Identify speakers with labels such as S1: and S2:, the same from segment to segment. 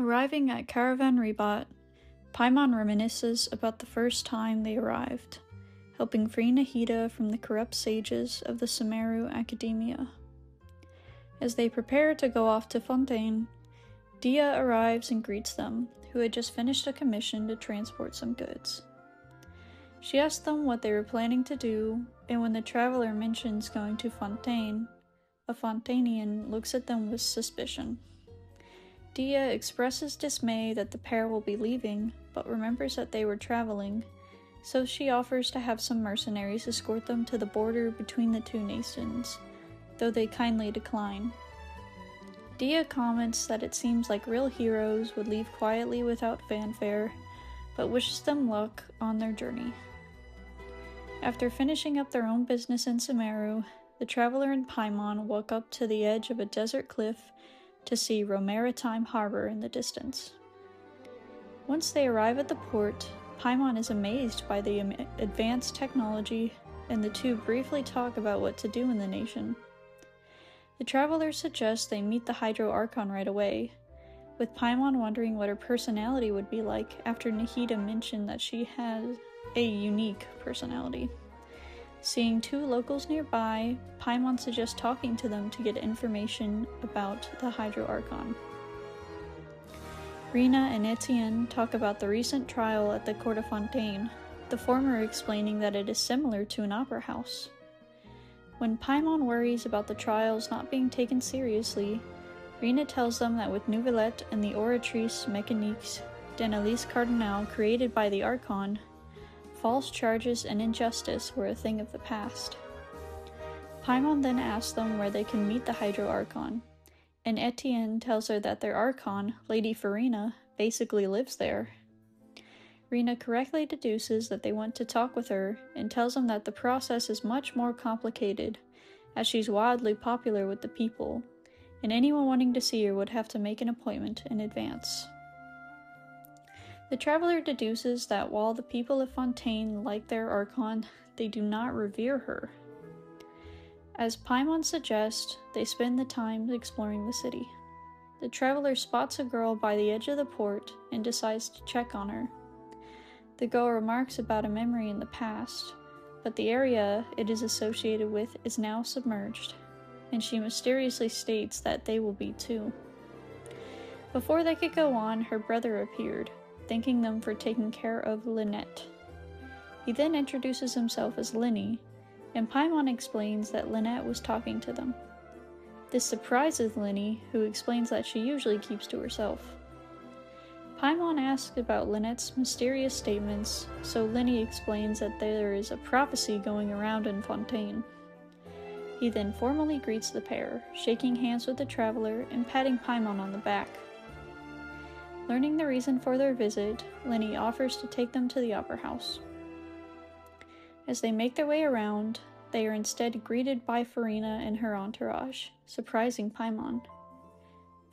S1: Arriving at Caravan Rebat, Paimon reminisces about the first time they arrived, helping free Nahida from the corrupt sages of the Sumeru Academia. As they prepare to go off to Fontaine, Dia arrives and greets them, who had just finished a commission to transport some goods. She asks them what they were planning to do, and when the traveler mentions going to Fontaine, a Fontainian looks at them with suspicion. Dia expresses dismay that the pair will be leaving, but remembers that they were traveling, so she offers to have some mercenaries escort them to the border between the two nations, though they kindly decline. Dia comments that it seems like real heroes would leave quietly without fanfare, but wishes them luck on their journey. After finishing up their own business in Sumeru, the traveler and Paimon walk up to the edge of a desert cliff to see Romaritime Harbor in the distance. Once they arrive at the port, Paimon is amazed by the advanced technology, and the two briefly talk about what to do in the nation. The traveler suggests they meet the Hydro Archon right away, with Paimon wondering what her personality would be like after Nahida mentioned that she has a unique personality. Seeing two locals nearby, Paimon suggests talking to them to get information about the Hydro Archon. Rina and Etienne talk about the recent trial at the Court of Fontaine, the former explaining that it is similar to an opera house. When Paimon worries about the trials not being taken seriously, Rina tells them that with Nouvellette and the Oratrice Mécaniques d'Analyse Cardinal created by the Archon, false charges and injustice were a thing of the past. Paimon then asks them where they can meet the Hydro Archon, and Etienne tells her that their Archon, Lady Farina, basically lives there. Rina correctly deduces that they want to talk with her, and tells them that the process is much more complicated, as she's wildly popular with the people, and anyone wanting to see her would have to make an appointment in advance. The traveler deduces that while the people of Fontaine like their Archon, they do not revere her. As Paimon suggests, they spend the time exploring the city. The traveler spots a girl by the edge of the port and decides to check on her. The girl remarks about a memory in the past, but the area it is associated with is now submerged, and she mysteriously states that they will be too. Before they could go on, her brother appeared, thanking them for taking care of Lynette. He then introduces himself as Lenny, and Paimon explains that Lynette was talking to them. This surprises Lenny, who explains that she usually keeps to herself. Paimon asks about Lynette's mysterious statements, so Lenny explains that there is a prophecy going around in Fontaine. He then formally greets the pair, shaking hands with the traveler and patting Paimon on the back. Learning the reason for their visit, Lenny offers to take them to the opera house. As they make their way around, they are instead greeted by Farina and her entourage, surprising Paimon.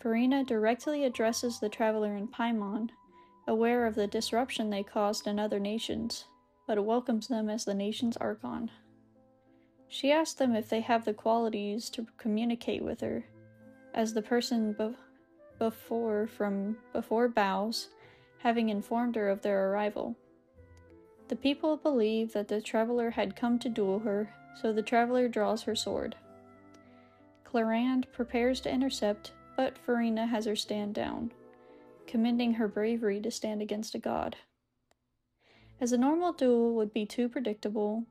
S1: Farina directly addresses the traveler and Paimon, aware of the disruption they caused in other nations, but welcomes them as the nation's Archon. She asks them if they have the qualities to communicate with her, as the person before bows, having informed her of their arrival. The people believe that the traveler had come to duel her, so the traveler draws her sword. Clarande prepares to intercept, but Farina has her stand down, commending her bravery to stand against a god. As a normal duel would be too predictable,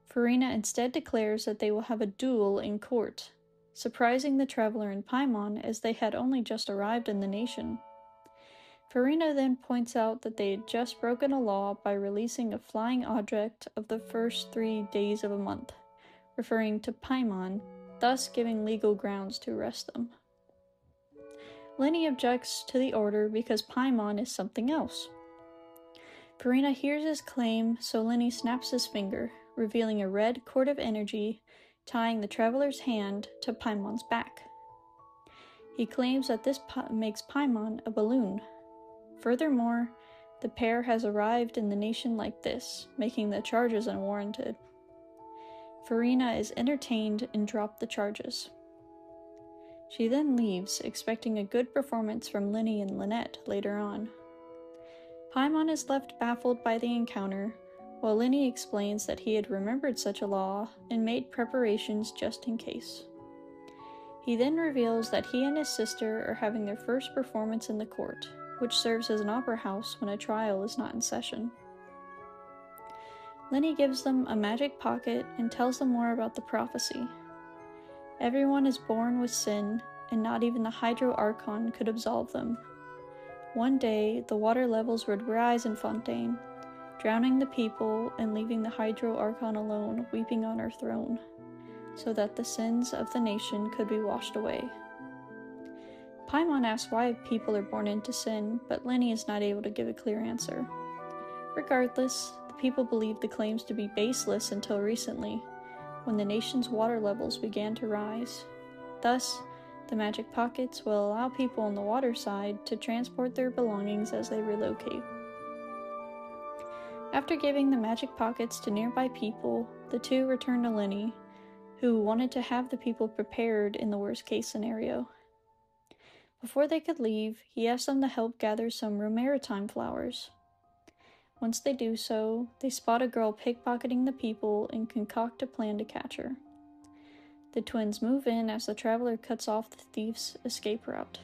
S1: Farina instead declares that they will have a duel in court, surprising the traveler and Paimon as they had only just arrived in the nation. Farina then points out that they had just broken a law by releasing a flying object of the first 3 days of a month, referring to Paimon, thus giving legal grounds to arrest them. Lenny objects to the order because Paimon is something else. Farina hears his claim, so Lenny snaps his finger, revealing a red cord of energy tying the traveler's hand to Paimon's back. He claims that this makes Paimon a balloon. Furthermore, the pair has arrived in the nation like this, making the charges unwarranted. Farina is entertained and dropped the charges. She then leaves, expecting a good performance from Linny and Lynette later on. Paimon is left baffled by the encounter, while Linny explains that he had remembered such a law and made preparations just in case. He then reveals that he and his sister are having their first performance in the court, which serves as an opera house when a trial is not in session. Linny gives them a magic pocket and tells them more about the prophecy. Everyone is born with sin, and not even the Hydro Archon could absolve them. One day, the water levels would rise in Fontaine, drowning the people and leaving the Hydro Archon alone, weeping on her throne, so that the sins of the nation could be washed away. Paimon asks why people are born into sin, but Linny is not able to give a clear answer. Regardless, the people believe the claims to be baseless until recently, when the nation's water levels began to rise. Thus, the magic pockets will allow people on the water side to transport their belongings as they relocate. After giving the magic pockets to nearby people, the two return to Linny, who wanted to have the people prepared in the worst-case scenario. Before they could leave, he asked them to help gather some Romaritime flowers. Once they do so, they spot a girl pickpocketing the people and concoct a plan to catch her. The twins move in as the traveler cuts off the thief's escape route.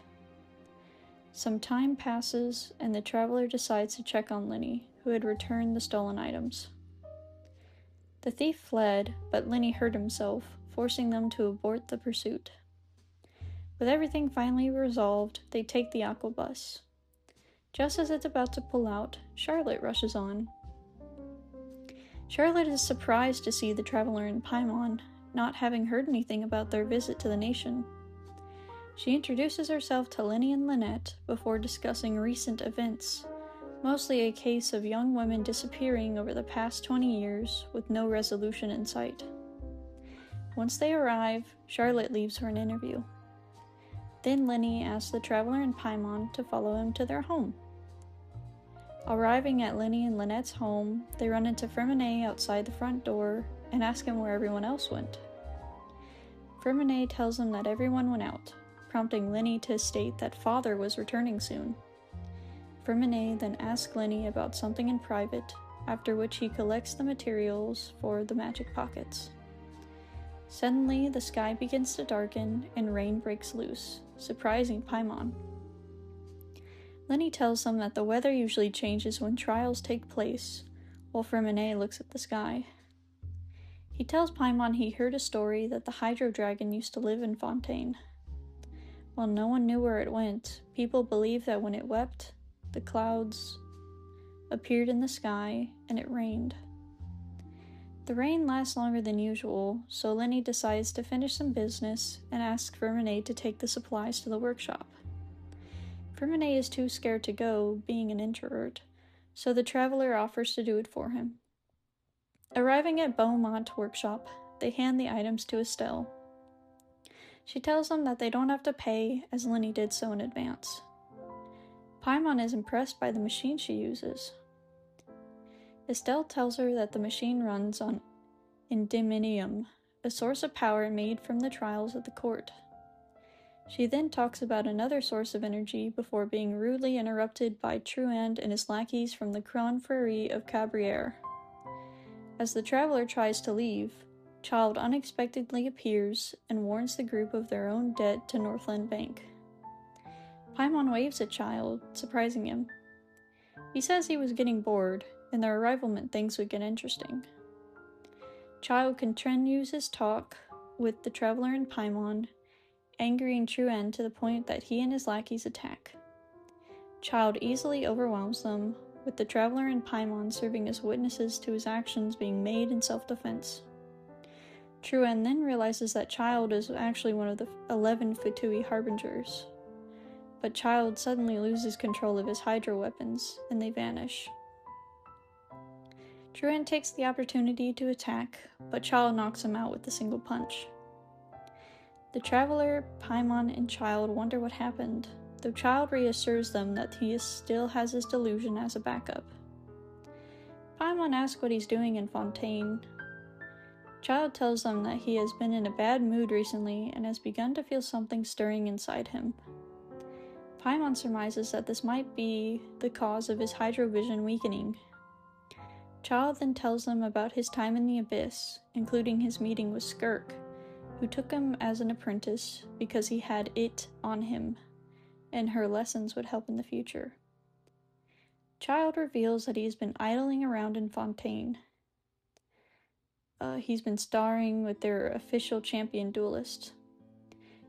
S1: Some time passes, and the traveler decides to check on Linny, who had returned the stolen items. The thief fled, but Linny hurt himself, forcing them to abort the pursuit. With everything finally resolved, they take the aquabus. Just as it's about to pull out, Charlotte rushes on. Charlotte is surprised to see the traveler and Paimon, not having heard anything about their visit to the nation. She introduces herself to Linny and Lynette before discussing recent events, mostly a case of young women disappearing over the past 20 years with no resolution in sight. Once they arrive, Charlotte leaves for an interview. Then Linny asks the traveler and Paimon to follow him to their home. Arriving at Linny and Lynette's home, they run into Freminet outside the front door and ask him where everyone else went. Freminet tells them that everyone went out, prompting Linny to state that Father was returning soon. Freminet then asks Linny about something in private, after which he collects the materials for the magic pockets. Suddenly, the sky begins to darken and rain breaks loose, surprising Paimon. Linny tells them that the weather usually changes when trials take place, while Freminet looks at the sky. He tells Paimon he heard a story that the Hydro Dragon used to live in Fontaine. While no one knew where it went, people believe that when it wept, the clouds appeared in the sky and it rained. The rain lasts longer than usual, so Linny decides to finish some business and asks Freminet to take the supplies to the workshop. Freminet is too scared to go, being an introvert, so the traveler offers to do it for him. Arriving at Beaumont Workshop, they hand the items to Estelle. She tells them that they don't have to pay, as Linny did so in advance. Paimon is impressed by the machine she uses. Estelle tells her that the machine runs on Endyminium, a source of power made from the trials of the court. She then talks about another source of energy before being rudely interrupted by Truand and his lackeys from the Confrérie of Cabrières. As the traveler tries to leave, Child unexpectedly appears and warns the group of their own debt to Northland Bank. Paimon waves at Child, surprising him. He says he was getting bored, and their arrival meant things would get interesting. Child continues his talk with the traveler and Paimon, angering Truand to the point that he and his lackeys attack. Child easily overwhelms them, with the traveler and Paimon serving as witnesses to his actions being made in self-defense. Truand then realizes that Child is actually one of the 11 Fatui Harbingers, but Child suddenly loses control of his Hydro weapons, and they vanish. Truand takes the opportunity to attack, but Child knocks him out with a single punch. The traveler, Paimon, and Child wonder what happened, though Child reassures them that he still has his delusion as a backup. Paimon asks what he's doing in Fontaine. Child tells them that he has been in a bad mood recently and has begun to feel something stirring inside him. Paimon surmises that this might be the cause of his hydrovision weakening. Child then tells them about his time in the Abyss, including his meeting with Skirk, who took him as an apprentice because he had it on him, and her lessons would help in the future. Child reveals that he has been idling around in Fontaine. He's been starring with their official champion duelist.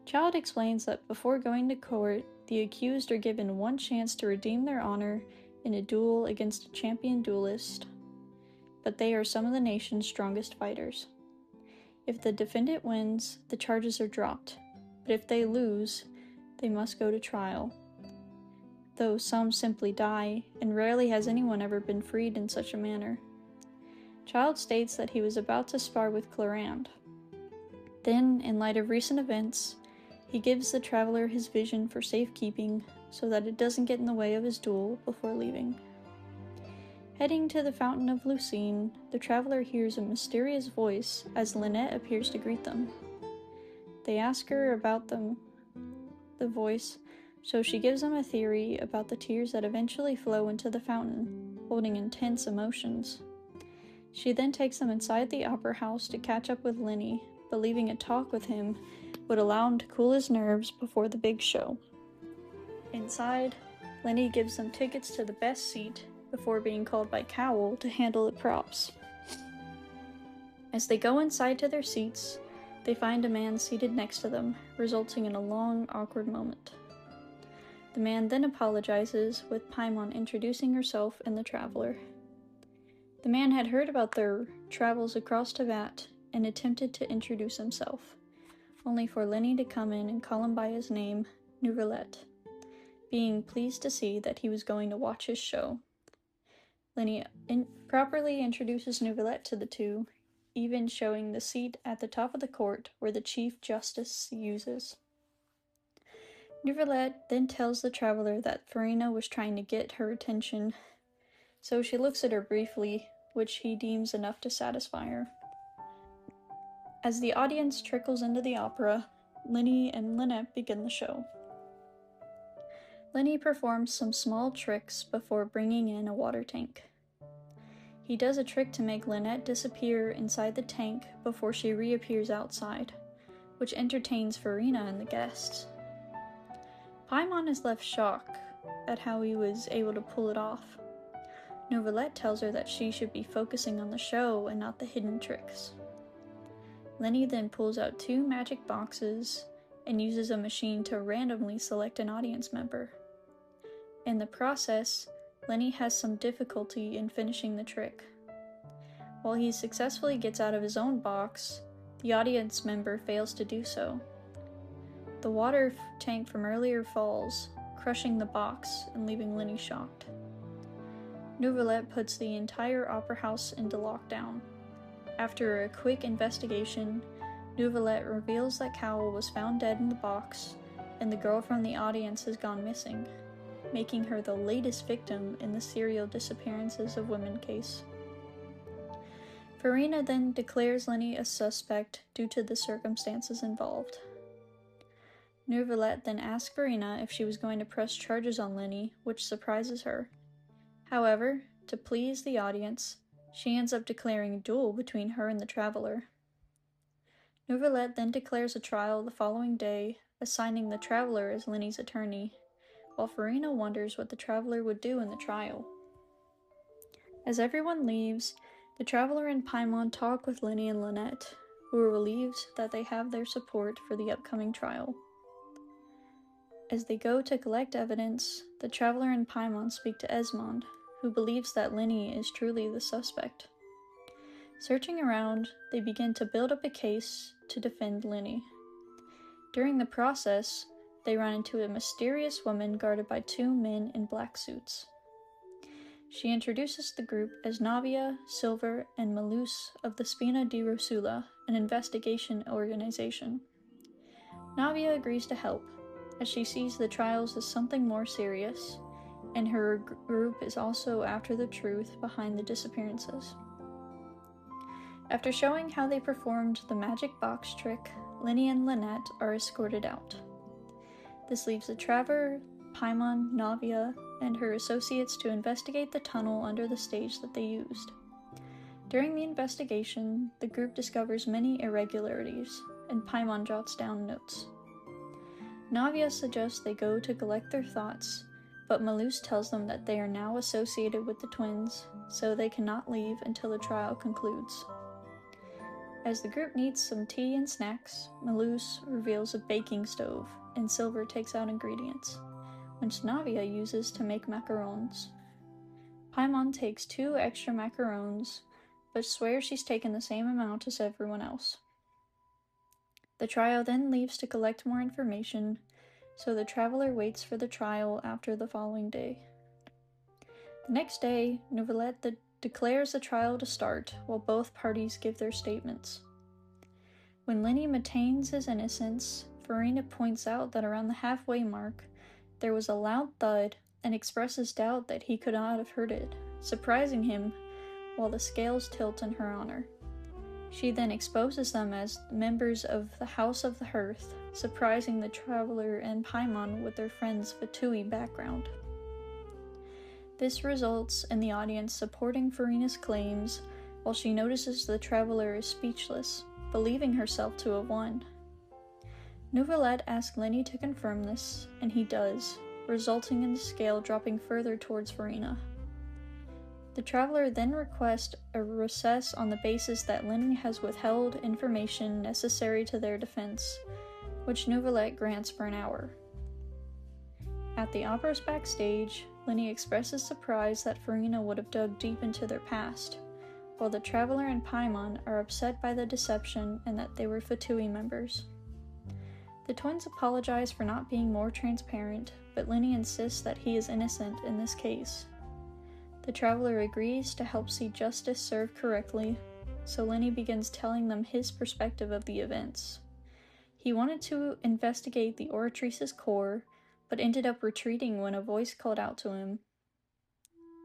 S1: Child explains that before going to court, the accused are given one chance to redeem their honor in a duel against a champion duelist, but they are some of the nation's strongest fighters. If the defendant wins, the charges are dropped, but if they lose, they must go to trial. Though some simply die, and rarely has anyone ever been freed in such a manner. Child states that he was about to spar with Clarande. Then, in light of recent events, he gives the traveler his vision for safekeeping so that it doesn't get in the way of his duel before leaving. Heading to the Fountain of Lucine, the traveler hears a mysterious voice as Lynette appears to greet them. They ask her about the voice, so she gives them a theory about the tears that eventually flow into the fountain, holding intense emotions. She then takes them inside the opera house to catch up with Lenny, believing a talk with him would allow him to cool his nerves before the big show. Inside, Lenny gives them tickets to the best seat before being called by Cowell to handle the props. As they go inside to their seats, they find a man seated next to them, resulting in a long, awkward moment. The man then apologizes, with Paimon introducing herself and the traveler. The man had heard about their travels across Teyvat and attempted to introduce himself, only for Lenny to come in and call him by his name, Neuvillette, being pleased to see that he was going to watch his show. Lenny properly introduces Neuvillette to the two, even showing the seat at the top of the court where the Chief Justice uses. Neuvillette then tells the traveler that Farina was trying to get her attention, so she looks at her briefly, which he deems enough to satisfy her. As the audience trickles into the opera, Lenny and Lynette begin the show. Lenny performs some small tricks before bringing in a water tank. He does a trick to make Lynette disappear inside the tank before she reappears outside, which entertains Farina and the guests. Paimon is left shocked at how he was able to pull it off. Neuvillette tells her that she should be focusing on the show and not the hidden tricks. Lenny then pulls out 2 magic boxes and uses a machine to randomly select an audience member. In the process, Lenny has some difficulty in finishing the trick. While he successfully gets out of his own box, the audience member fails to do so. The water tank from earlier falls, crushing the box and leaving Lenny shocked. Neuvillette puts the entire opera house into lockdown. After a quick investigation, Neuvillette reveals that Cowell was found dead in the box, and the girl from the audience has gone missing, making her the latest victim in the serial disappearances of women case. Farina then declares Lenny a suspect due to the circumstances involved. Neuvillette then asks Farina if she was going to press charges on Lenny, which surprises her. However, to please the audience, she ends up declaring a duel between her and the traveler. Neuvillette then declares a trial the following day, assigning the traveler as Lenny's attorney, while Farina wonders what the traveler would do in the trial. As everyone leaves, the traveler and Paimon talk with Lenny and Lynette, who are relieved that they have their support for the upcoming trial. As they go to collect evidence, the traveler and Paimon speak to Esmond, who believes that Lenny is truly the suspect. Searching around, they begin to build up a case to defend Lenny. During the process, they run into a mysterious woman guarded by 2 men in black suits. She introduces the group as Navia, Silver, and Malus of the Spina di Rosula, an investigation organization. Navia agrees to help, as she sees the trials as something more serious, and her group is also after the truth behind the disappearances. After showing how they performed the magic box trick, Linny and Lynette are escorted out. This leaves the Traveler, Paimon, Navia, and her associates to investigate the tunnel under the stage that they used. During the investigation, the group discovers many irregularities, and Paimon jots down notes. Navia suggests they go to collect their thoughts, but Malus tells them that they are now associated with the twins, so they cannot leave until the trial concludes. As the group needs some tea and snacks, Malus reveals a baking stove, and Silver takes out ingredients, which Navia uses to make macarons. Paimon takes 2 extra macarons, but swears she's taken the same amount as everyone else. The trio then leaves to collect more information, so the Traveler waits for the trial after the following day. The next day, Nouvellette declares the trial to start, while both parties give their statements. When Linny maintains his innocence, Farina points out that around the halfway mark, there was a loud thud and expresses doubt that he could not have heard it, surprising him while the scales tilt in her honor. She then exposes them as members of the House of the Hearth, surprising the Traveler and Paimon with their friend's Fatui background. This results in the audience supporting Farina's claims, while she notices the Traveler is speechless, believing herself to have won. Nouvellette asks Linny to confirm this, and he does, resulting in the scale dropping further towards Farina. The Traveler then requests a recess on the basis that Linny has withheld information necessary to their defense, which Nouvellette grants for an hour. At the opera's backstage, Linny expresses surprise that Farina would have dug deep into their past, while the Traveler and Paimon are upset by the deception and that they were Fatui members. The twins apologize for not being more transparent, but Linny insists that he is innocent in this case. The Traveler agrees to help see justice served correctly, so Linny begins telling them his perspective of the events. He wanted to investigate the Oratrice's core, but ended up retreating when a voice called out to him.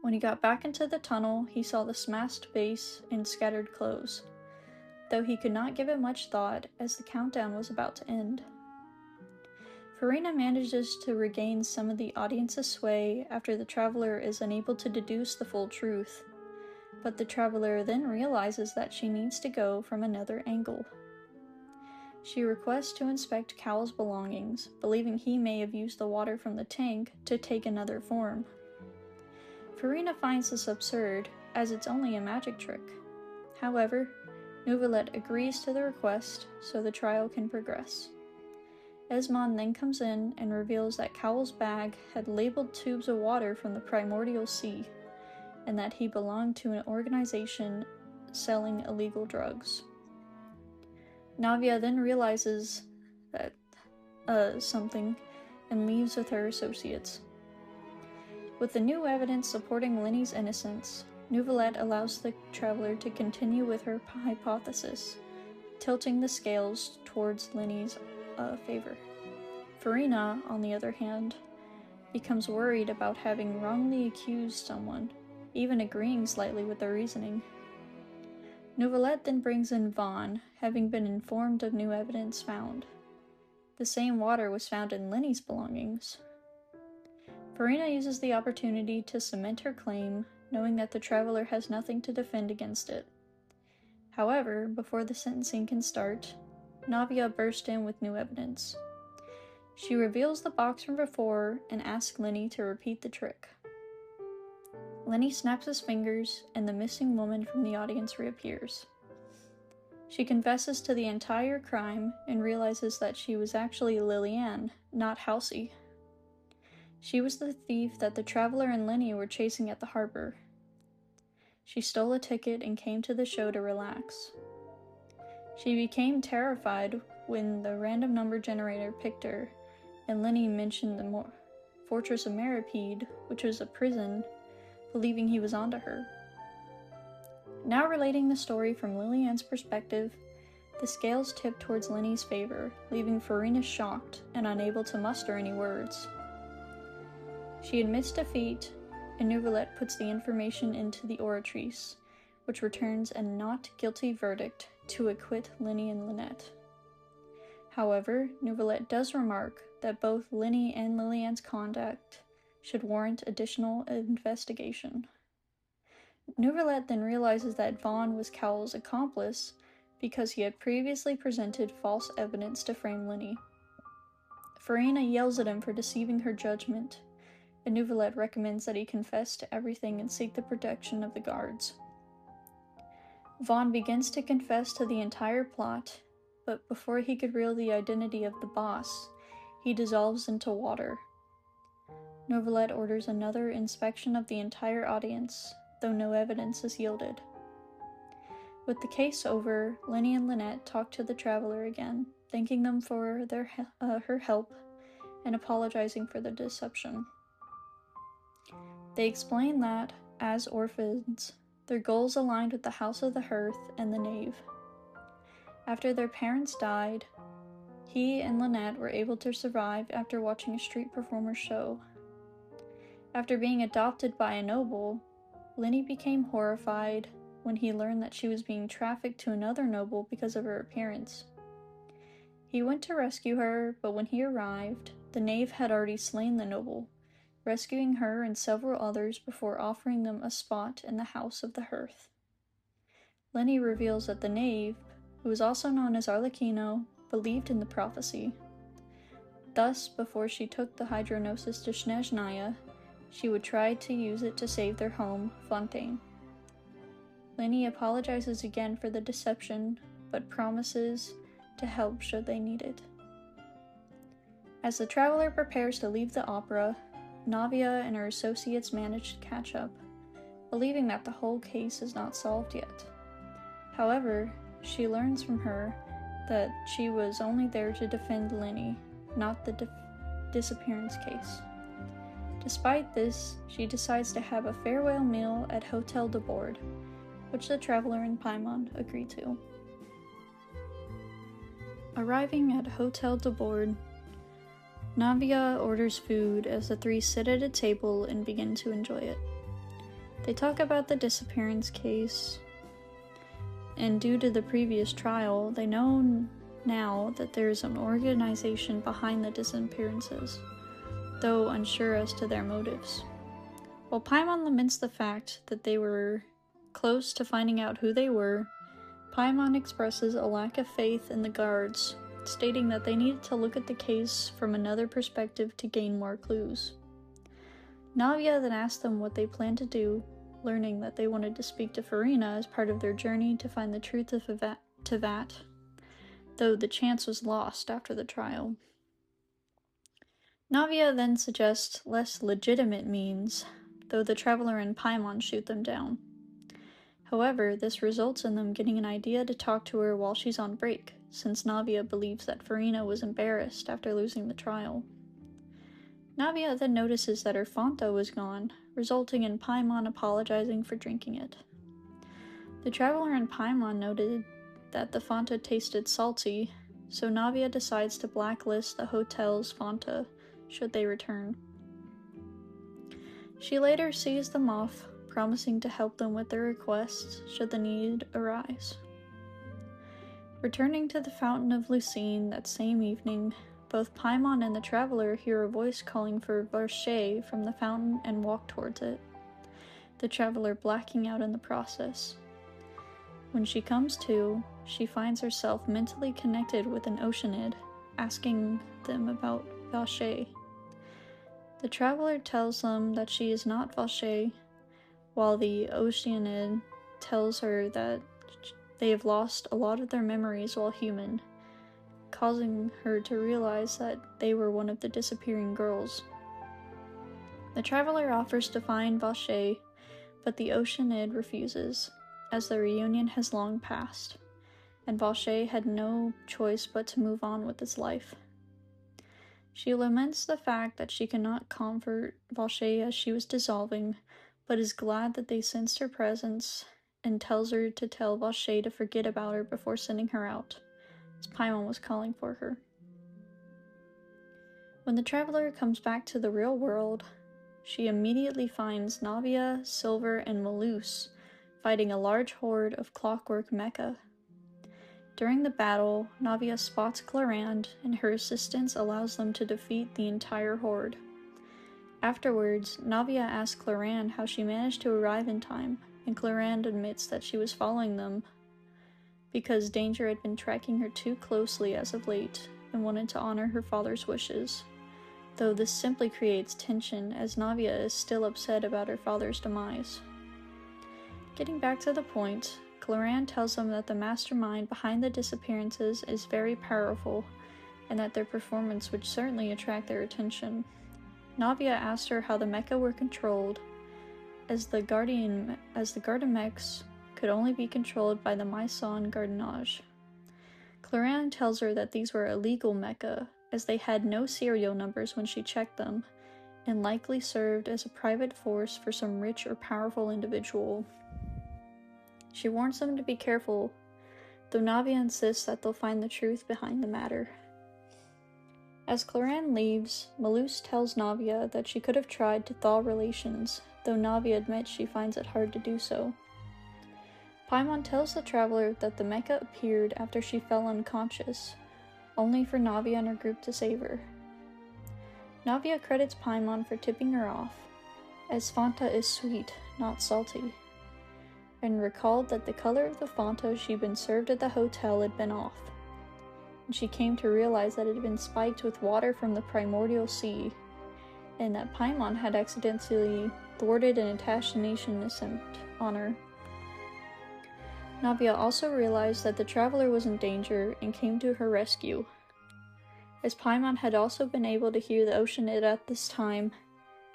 S1: When he got back into the tunnel, he saw the smashed base and scattered clothes, though he could not give it much thought as the countdown was about to end. Farina manages to regain some of the audience's sway after the Traveler is unable to deduce the full truth, but the Traveler then realizes that she needs to go from another angle. She requests to inspect Cowl's belongings, believing he may have used the water from the tank to take another form. Farina finds this absurd, as it's only a magic trick. However, Nouvellette agrees to the request so the trial can progress. Esmond then comes in and reveals that Cowl's bag had labeled tubes of water from the primordial sea, and that he belonged to an organization selling illegal drugs. Navia then realizes that something and leaves with her associates. With the new evidence supporting Linny's innocence, Nouvellette allows the Traveler to continue with her hypothesis, tilting the scales towards Linny's favor. Farina, on the other hand, becomes worried about having wrongly accused someone, even agreeing slightly with their reasoning. Nouvellette then brings in Vaughn, having been informed of new evidence found. The same water was found in Linny's belongings. Farina uses the opportunity to cement her claim, knowing that the Traveler has nothing to defend against it. However, before the sentencing can start, Navia bursts in with new evidence. She reveals the box from before and asks Linny to repeat the trick. Linny snaps his fingers, and the missing woman from the audience reappears. She confesses to the entire crime and realizes that she was actually Liliane, not Halsey. She was the thief that the Traveler and Linny were chasing at the harbor. She stole a ticket and came to the show to relax. She became terrified when the random number generator picked her, and Linny mentioned the Fortress of Meripede, which was a prison, believing he was onto her. Now relating the story from Liliane's perspective, the scales tip towards Linny's favor, leaving Farina shocked and unable to muster any words. She admits defeat, and Nouvellette puts the information into the Oratrice, which returns a not guilty verdict to acquit Linny and Lynette. However, Neuvillette does remark that both Linny and Lillian's conduct should warrant additional investigation. Neuvillette then realizes that Vaughn was Cowell's accomplice because he had previously presented false evidence to frame Linny. Farina yells at him for deceiving her judgment, and Neuvillette recommends that he confess to everything and seek the protection of the guards. Vaughn begins to confess to the entire plot, but before he could reveal the identity of the boss, he dissolves into water. Neuvillette orders another inspection of the entire audience, though no evidence is yielded. With the case over, Linny and Lynette talk to the Traveler again, thanking them for her help and apologizing for the deception. They explain that, as orphans, their goals aligned with the House of the Hearth and the Knave. After their parents died, he and Lynette were able to survive after watching a street performer show. After being adopted by a noble, Linny became horrified when he learned that she was being trafficked to another noble because of her appearance. He went to rescue her, but when he arrived, the Knave had already slain the noble, rescuing her and several others before offering them a spot in the House of the Hearth. Linny reveals that the Knave, who was also known as Arlecchino, believed in the prophecy. Thus, before she took the Hydronosis to Snezhnaya, she would try to use it to save their home, Fontaine. Linny apologizes again for the deception, but promises to help should they need it. As the Traveler prepares to leave the opera, Navia and her associates manage to catch up, believing that the whole case is not solved yet. However, she learns from her that she was only there to defend Linny, not the disappearance case. Despite this, she decides to have a farewell meal at Hotel de Bord, which the Traveler and Paimon agree to. Arriving at Hotel de Bord, Navia orders food as the three sit at a table and begin to enjoy it. They talk about the disappearance case, and due to the previous trial, they know now that there is an organization behind the disappearances, though unsure as to their motives. While Paimon laments the fact that they were close to finding out who they were, Paimon expresses a lack of faith in the guards, stating that they needed to look at the case from another perspective to gain more clues. Navia then asks them what they plan to do, learning that they wanted to speak to Farina as part of their journey to find the truth of Tevat, though the chance was lost after the trial. Navia then suggests less legitimate means, though the Traveler and Paimon shoot them down. However, this results in them getting an idea to talk to her while she's on break, since Navia believes that Farina was embarrassed after losing the trial. Navia then notices that her Fanta was gone, resulting in Paimon apologizing for drinking it. The Traveler and Paimon noted that the Fanta tasted salty, so Navia decides to blacklist the hotel's Fanta should they return. She later sees them off, promising to help them with their requests should the need arise. Returning to the Fountain of Lucine that same evening, both Paimon and the Traveler hear a voice calling for Varshay from the fountain and walk towards it, the Traveler blacking out in the process. When she comes to, she finds herself mentally connected with an Oceanid, asking them about Varshay. The Traveler tells them that she is not Varshay, while the Oceanid tells her that they have lost a lot of their memories while human, causing her to realize that they were one of the disappearing girls. The Traveler offers to find Varshay, but the Oceanid refuses, as the reunion has long passed, and Varshay had no choice but to move on with his life. She laments the fact that she cannot comfort Varshay as she was dissolving, but is glad that they sensed her presence, and tells her to tell Varshay to forget about her before sending her out, as Paimon was calling for her. When the Traveler comes back to the real world, she immediately finds Navia, Silver, and Malus fighting a large horde of clockwork mecha. During the battle, Navia spots Clarande, and her assistance allows them to defeat the entire horde. Afterwards, Navia asks Clarande how she managed to arrive in time, and Clarande admits that she was following them because danger had been tracking her too closely as of late and wanted to honor her father's wishes. Though this simply creates tension, as Navia is still upset about her father's demise. Getting back to the point, Clarande tells them that the mastermind behind the disappearances is very powerful, and that their performance would certainly attract their attention. Navia asked her how the mecha were controlled, as the Gardamechs could only be controlled by the Maison Gardiennage. Clarande tells her that these were illegal mecha, as they had no serial numbers when she checked them, and likely served as a private force for some rich or powerful individual. She warns them to be careful, though Navia insists that they'll find the truth behind the matter. As Clarande leaves, Malus tells Navia that she could have tried to thaw relations, though Navia admits she finds it hard to do so. Paimon tells the traveler that the mecha appeared after she fell unconscious, only for Navia and her group to save her. Navia credits Paimon for tipping her off, as Fanta is sweet, not salty, and recalled that the color of the Fanta she'd been served at the hotel had been off, and she came to realize that it had been spiked with water from the primordial sea, and that Paimon had accidentally thwarted an assassination attempt on her. Navia also realized that the traveler was in danger and came to her rescue. As Paimon had also been able to hear the Oceanid at this time,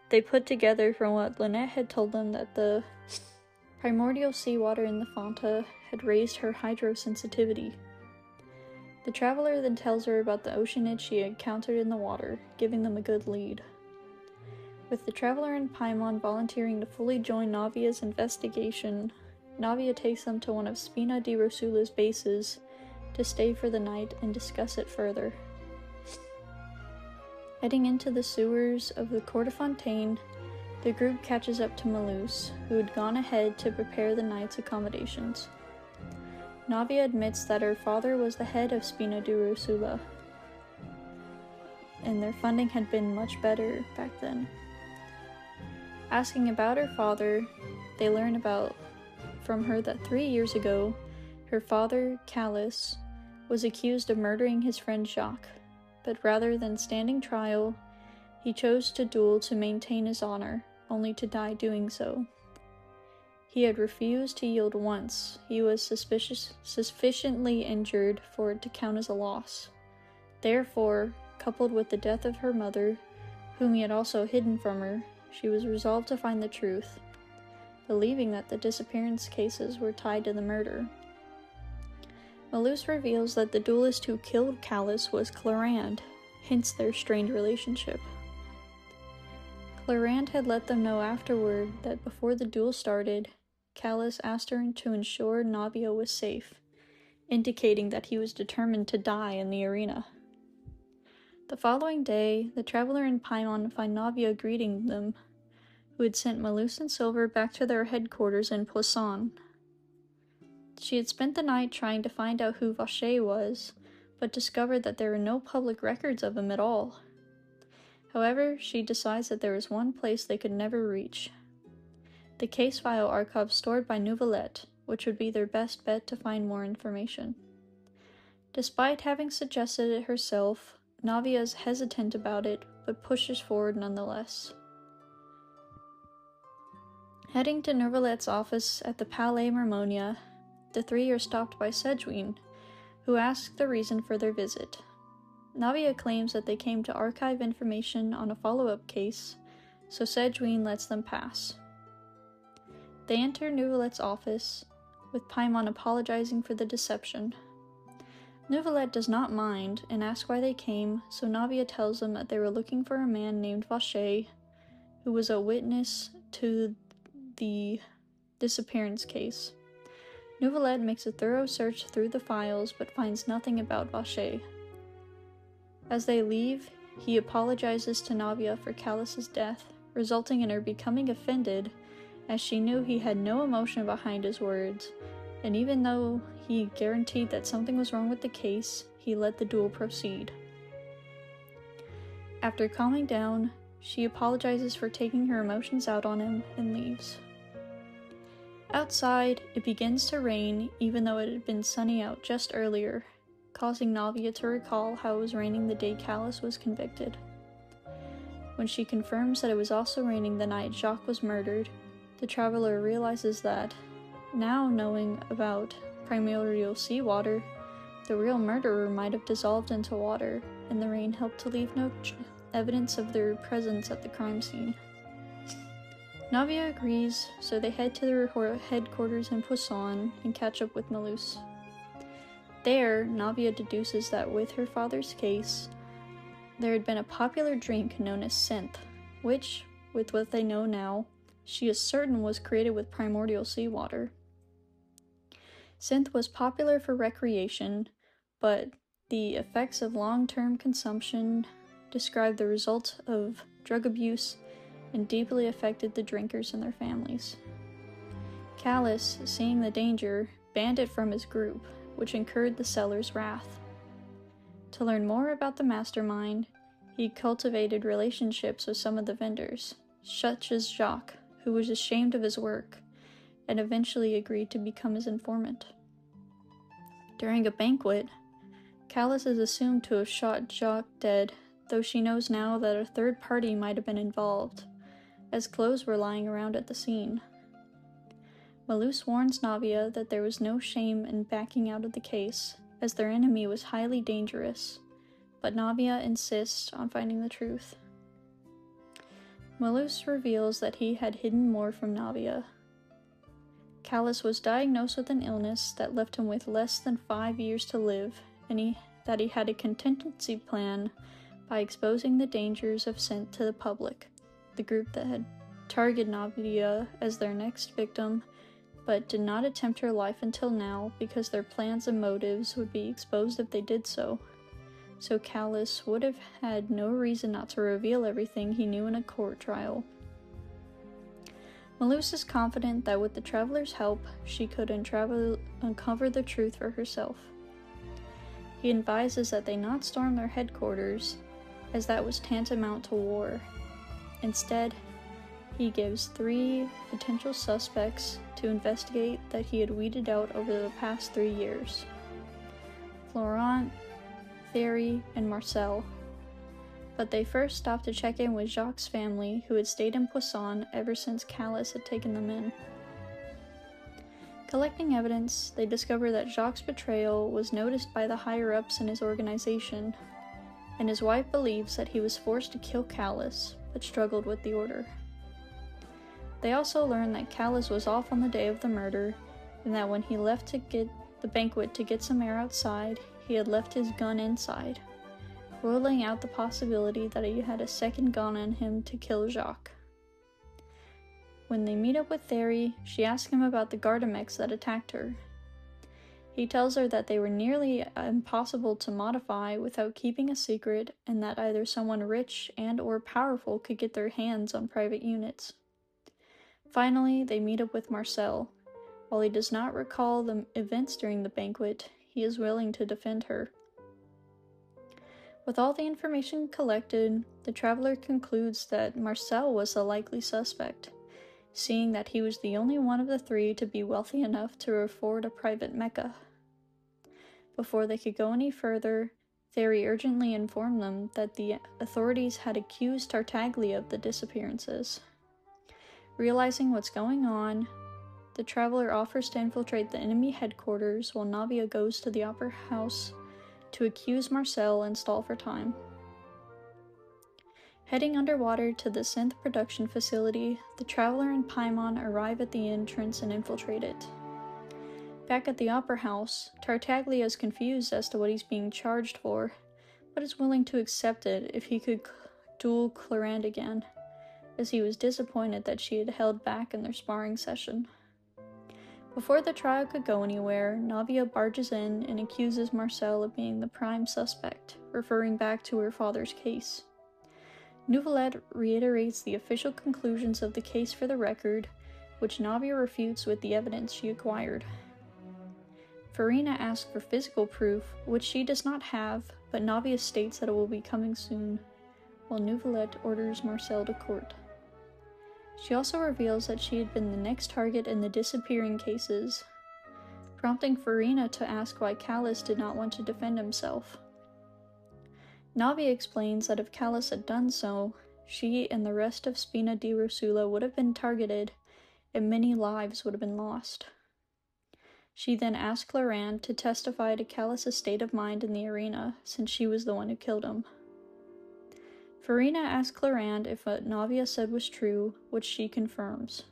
S1: they put together from what Lynette had told them that the primordial seawater in the Fanta had raised her hydrosensitivity. The traveler then tells her about the Oceanid she encountered in the water, giving them a good lead. With the traveler and Paimon volunteering to fully join Navia's investigation, Navia takes them to one of Spina di Rosula's bases to stay for the night and discuss it further. Heading into the sewers of the Cour de Fontaine, the group catches up to Malus, who had gone ahead to prepare the night's accommodations. Navia admits that her father was the head of Spina di Rosula, and their funding had been much better back then. Asking about her father, they learn from her that 3 years ago, her father, Callus, was accused of murdering his friend Jacques, but rather than standing trial, he chose to duel to maintain his honor, only to die doing so. He had refused to yield once he was sufficiently injured for it to count as a loss. Therefore, coupled with the death of her mother, whom he had also hidden from her, she was resolved to find the truth, believing that the disappearance cases were tied to the murder. Malus reveals that the duelist who killed Callus was Clarande, hence their strained relationship. Clarande had let them know afterward that before the duel started, Callus asked her to ensure Navia was safe, indicating that he was determined to die in the arena. The following day, the traveler and Paimon find Navia greeting them, who had sent Malus and Silver back to their headquarters in Poisson. She had spent the night trying to find out who Vacher was, but discovered that there were no public records of him at all. However, she decides that there was one place they could never reach: the case file archive stored by Nouvellette, which would be their best bet to find more information. Despite having suggested it herself, Navia is hesitant about it, but pushes forward nonetheless. Heading to Nouvellette's office at the Palais Marmonia, the three are stopped by Sedgwine, who asks the reason for their visit. Navia claims that they came to archive information on a follow-up case, so Sedgwine lets them pass. They enter Nouvellette's office, with Paimon apologizing for the deception. Nouvellette does not mind and asks why they came, so Navia tells them that they were looking for a man named Vacher, who was a witness to the disappearance case. Nouvellette makes a thorough search through the files but finds nothing about Vacher. As they leave, he apologizes to Navia for Callus's death, resulting in her becoming offended as she knew he had no emotion behind his words, and even though he guaranteed that something was wrong with the case, he let the duel proceed. After calming down, she apologizes for taking her emotions out on him and leaves. Outside, it begins to rain even though it had been sunny out just earlier, causing Navia to recall how it was raining the day Callus was convicted. When she confirms that it was also raining the night Jacques was murdered, the traveler realizes that, now knowing about primordial seawater, the real murderer might have dissolved into water, and the rain helped to leave no evidence of their presence at the crime scene. Navia agrees, so they head to their headquarters in Poisson and catch up with Malus. There, Navia deduces that with her father's case, there had been a popular drink known as synth, which, with what they know now, she is certain was created with primordial seawater. Synth was popular for recreation, but the effects of long-term consumption described the results of drug abuse and deeply affected the drinkers and their families. Callus, seeing the danger, banned it from his group, which incurred the seller's wrath. To learn more about the mastermind, he cultivated relationships with some of the vendors, such as Jacques, who was ashamed of his work, and eventually agreed to become his informant. During a banquet, Callus is assumed to have shot Jacques dead, though she knows now that a third party might have been involved, as clothes were lying around at the scene. Malus warns Navia that there was no shame in backing out of the case, as their enemy was highly dangerous, but Navia insists on finding the truth. Malus reveals that he had hidden more from Navia. Callus was diagnosed with an illness that left him with less than 5 years to live, and that he had a contingency plan by exposing the dangers of synth to the public, the group that had targeted Navia as their next victim, but did not attempt her life until now because their plans and motives would be exposed if they did so. So Callus would have had no reason not to reveal everything he knew in a court trial. Malus is confident that with the traveler's help, she could uncover the truth for herself. He advises that they not storm their headquarters, as that was tantamount to war. Instead, he gives 3 potential suspects to investigate that he had weeded out over the past 3 years: Florent, Thierry, and Marcel. But they first stopped to check in with Jacques' family, who had stayed in Poisson ever since Callus had taken them in. Collecting evidence, they discover that Jacques' betrayal was noticed by the higher-ups in his organization, and his wife believes that he was forced to kill Callus, but struggled with the order. They also learn that Callus was off on the day of the murder, and that when he left to get the banquet to get some air outside, he had left his gun inside, ruling out the possibility that he had a second gun on him to kill Jacques. When they meet up with Thierry, she asks him about the Gardamex that attacked her. He tells her that they were nearly impossible to modify without keeping a secret, and that either someone rich and or powerful could get their hands on private units. Finally, they meet up with Marcel. While he does not recall the events during the banquet, he is willing to defend her. With all the information collected, the traveler concludes that Marcel was the likely suspect, seeing that he was the only one of the 3 to be wealthy enough to afford a private Mecca. Before they could go any further, Thierry urgently informed them that the authorities had accused Tartaglia of the disappearances. Realizing what's going on, the traveler offers to infiltrate the enemy headquarters while Navia goes to the opera house to accuse Marcel and stall for time. Heading underwater to the synth production facility, the traveler and Paimon arrive at the entrance and infiltrate it. Back at the opera house, Tartaglia is confused as to what he's being charged for, but is willing to accept it if he could duel Clarande again, as he was disappointed that she had held back in their sparring session. Before the trial could go anywhere, Navia barges in and accuses Marcel of being the prime suspect, referring back to her father's case. Nouvelette reiterates the official conclusions of the case for the record, which Navia refutes with the evidence she acquired. Farina asks for physical proof, which she does not have, but Navia states that it will be coming soon, while Neuvillette orders Marcel to court. She also reveals that she had been the next target in the disappearing cases, prompting Farina to ask why Callus did not want to defend himself. Navia explains that if Callus had done so, she and the rest of Spina di Rosula would have been targeted, and many lives would have been lost. She then asked Laurent to testify to Callus's state of mind in the arena, since she was the one who killed him. Farina asked Laurent if what Navia said was true, which she confirms.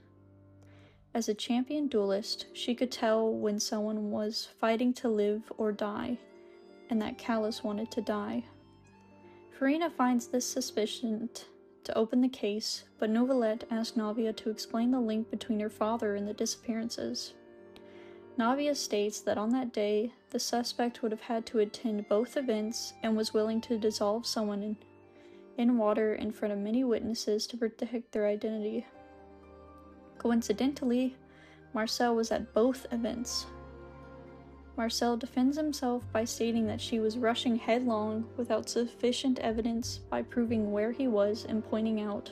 S1: As a champion duelist, she could tell when someone was fighting to live or die, and that Callus wanted to die. Farina finds this suspicious to open the case, but Neuvillette asks Navia to explain the link between her father and the disappearances. Navia states that on that day, the suspect would have had to attend both events and was willing to dissolve someone in water in front of many witnesses to protect their identity. Coincidentally, Marcel was at both events. Marcel defends himself by stating that she was rushing headlong without sufficient evidence by proving where he was and pointing out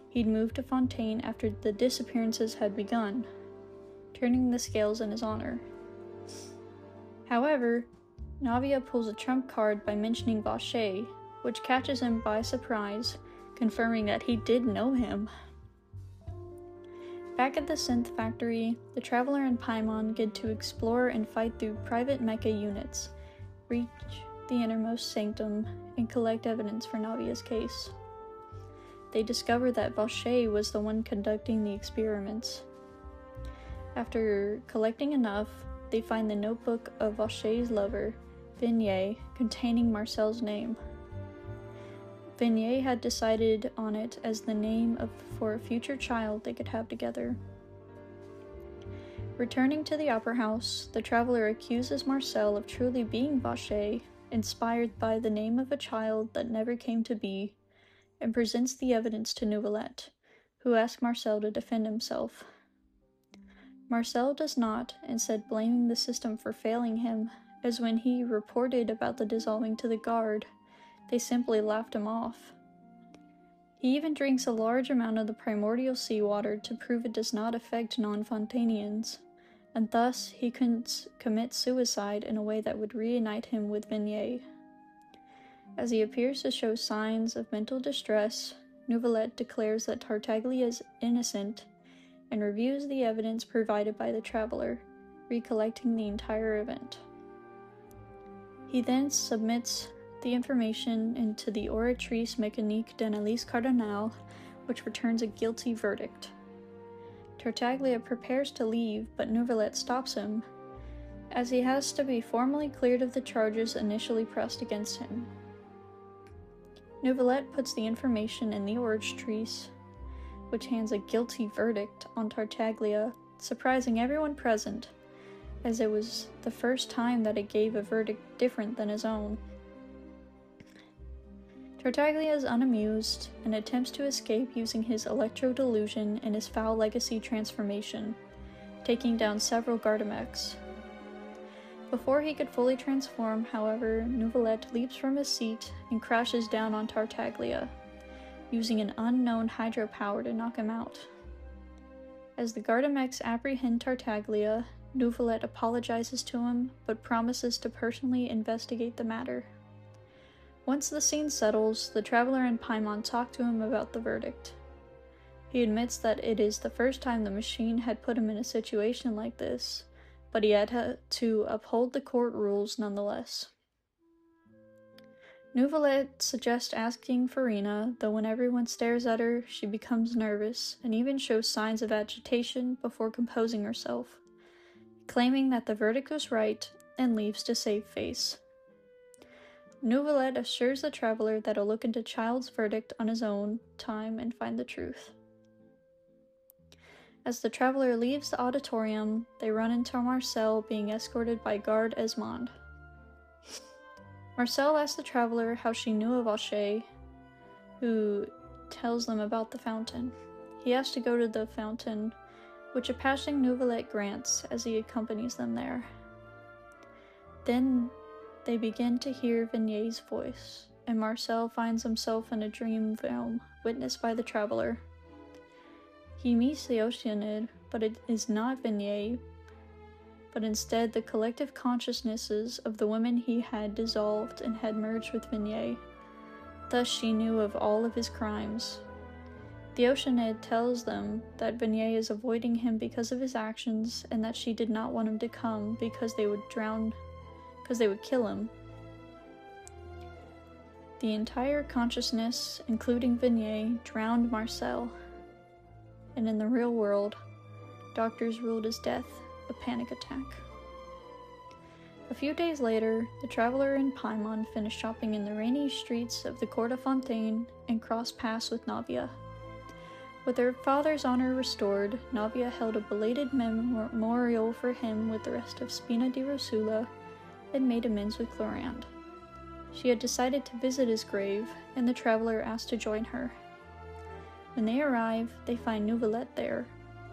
S1: he'd moved to Fontaine after the disappearances had begun, turning the scales in his honor. However, Navia pulls a trump card by mentioning Vacher, which catches him by surprise, confirming that he did know him. Back at the synth factory, the Traveler and Paimon get to explore and fight through private mecha units, reach the innermost sanctum, and collect evidence for Navia's case. They discover that Vacher was the one conducting the experiments. After collecting enough, they find the notebook of Vacher's lover, Vignay, containing Marcel's name. Vignay had decided on it as the name for a future child they could have together. Returning to the Opera House, the Traveler accuses Marcel of truly being Vacher, inspired by the name of a child that never came to be, and presents the evidence to Neuvillette, who asks Marcel to defend himself. Marcel does not, instead blaming the system for failing him, as when he reported about the dissolving to the guard, they simply laughed him off. He even drinks a large amount of the primordial seawater to prove it does not affect non-Fontanians, and thus he couldn't commit suicide in a way that would reunite him with Vignay. As he appears to show signs of mental distress, Neuvillette declares that Tartaglia is innocent and reviews the evidence provided by the Traveler, recollecting the entire event. He then submits the information into the Oratrice Mécanique d'Analyse Cardinale, which returns a guilty verdict. Tartaglia prepares to leave, but Neuvillette stops him, as he has to be formally cleared of the charges initially pressed against him. Neuvillette puts the information in the Oratrice, which hands a guilty verdict on Tartaglia, surprising everyone present, as it was the first time that it gave a verdict different than his own. Tartaglia is unamused and attempts to escape using his electro-delusion and his foul legacy transformation, taking down several Gardamecs. Before he could fully transform, however, Neuvillette leaps from his seat and crashes down on Tartaglia, using an unknown hydropower to knock him out. As the Gardamecs apprehend Tartaglia, Neuvillette apologizes to him, but promises to personally investigate the matter. Once the scene settles, the Traveler and Paimon talk to him about the verdict. He admits that it is the first time the machine had put him in a situation like this, but he had to uphold the court rules nonetheless. Neuvillette suggests asking Farina, though when everyone stares at her, she becomes nervous and even shows signs of agitation before composing herself, claiming that the verdict was right and leaves to save face. Neuvillette assures the Traveler that he'll look into Child's verdict on his own time and find the truth. As the Traveler leaves the auditorium, they run into Marcel being escorted by Guard Esmond. Marcel asks the Traveler how she knew of Vacher, who tells them about the fountain. He asks to go to the fountain which a passing Nouvellette grants as he accompanies them there. Then they begin to hear Vignier's voice, and Marcel finds himself in a dream realm witnessed by the traveler. He meets the Oceanid, but it is not Vignier, but instead the collective consciousnesses of the women he had dissolved and had merged with Vignier. Thus she knew of all of his crimes. The Oceanid tells them that Vignier is avoiding him because of his actions, and that she did not want him to come because they would kill him. The entire consciousness, including Vignier, drowned Marcel, and in the real world, doctors ruled his death a panic attack. A few days later, the traveler and Paimon finish shopping in the rainy streets of the Cour de Fontaine and cross paths with Navia. With her father's honor restored, Navia held a belated memorial for him with the rest of Spina di Rosula and made amends with Clorinde. She had decided to visit his grave, and the traveler asked to join her. When they arrive, they find Nouvellette there,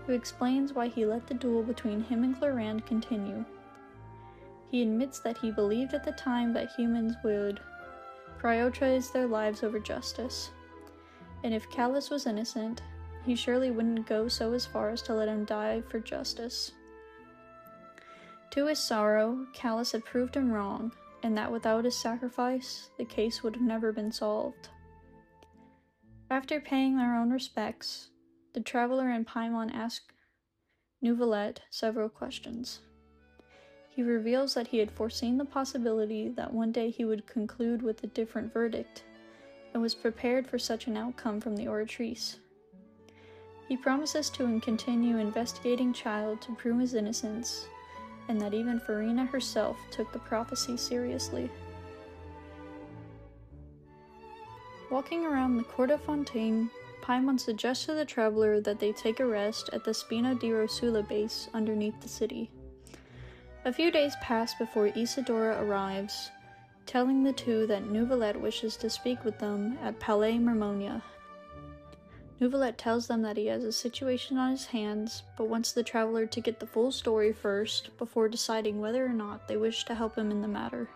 S1: who explains why he let the duel between him and Clorinde continue. He admits that he believed at the time that humans would prioritize their lives over justice, and if Callus was innocent, he surely wouldn't go so as far as to let him die for justice. To his sorrow, Callus had proved him wrong, and that without his sacrifice, the case would have never been solved. After paying their own respects, the traveler and Paimon ask Nouvellette several questions. He reveals that he had foreseen the possibility that one day he would conclude with a different verdict, and was prepared for such an outcome from the Oratrice. He promises to continue investigating Child to prove his innocence, and that even Farina herself took the prophecy seriously. Walking around the Cour de Fontaine, Paimon suggests to the traveler that they take a rest at the Spina di Rosula base underneath the city. A few days pass before Isidora arrives, telling the two that Nouvellette wishes to speak with them at Palais Mermonia. Nouvellette tells them that he has a situation on his hands, but wants the traveler to get the full story first before deciding whether or not they wish to help him in the matter.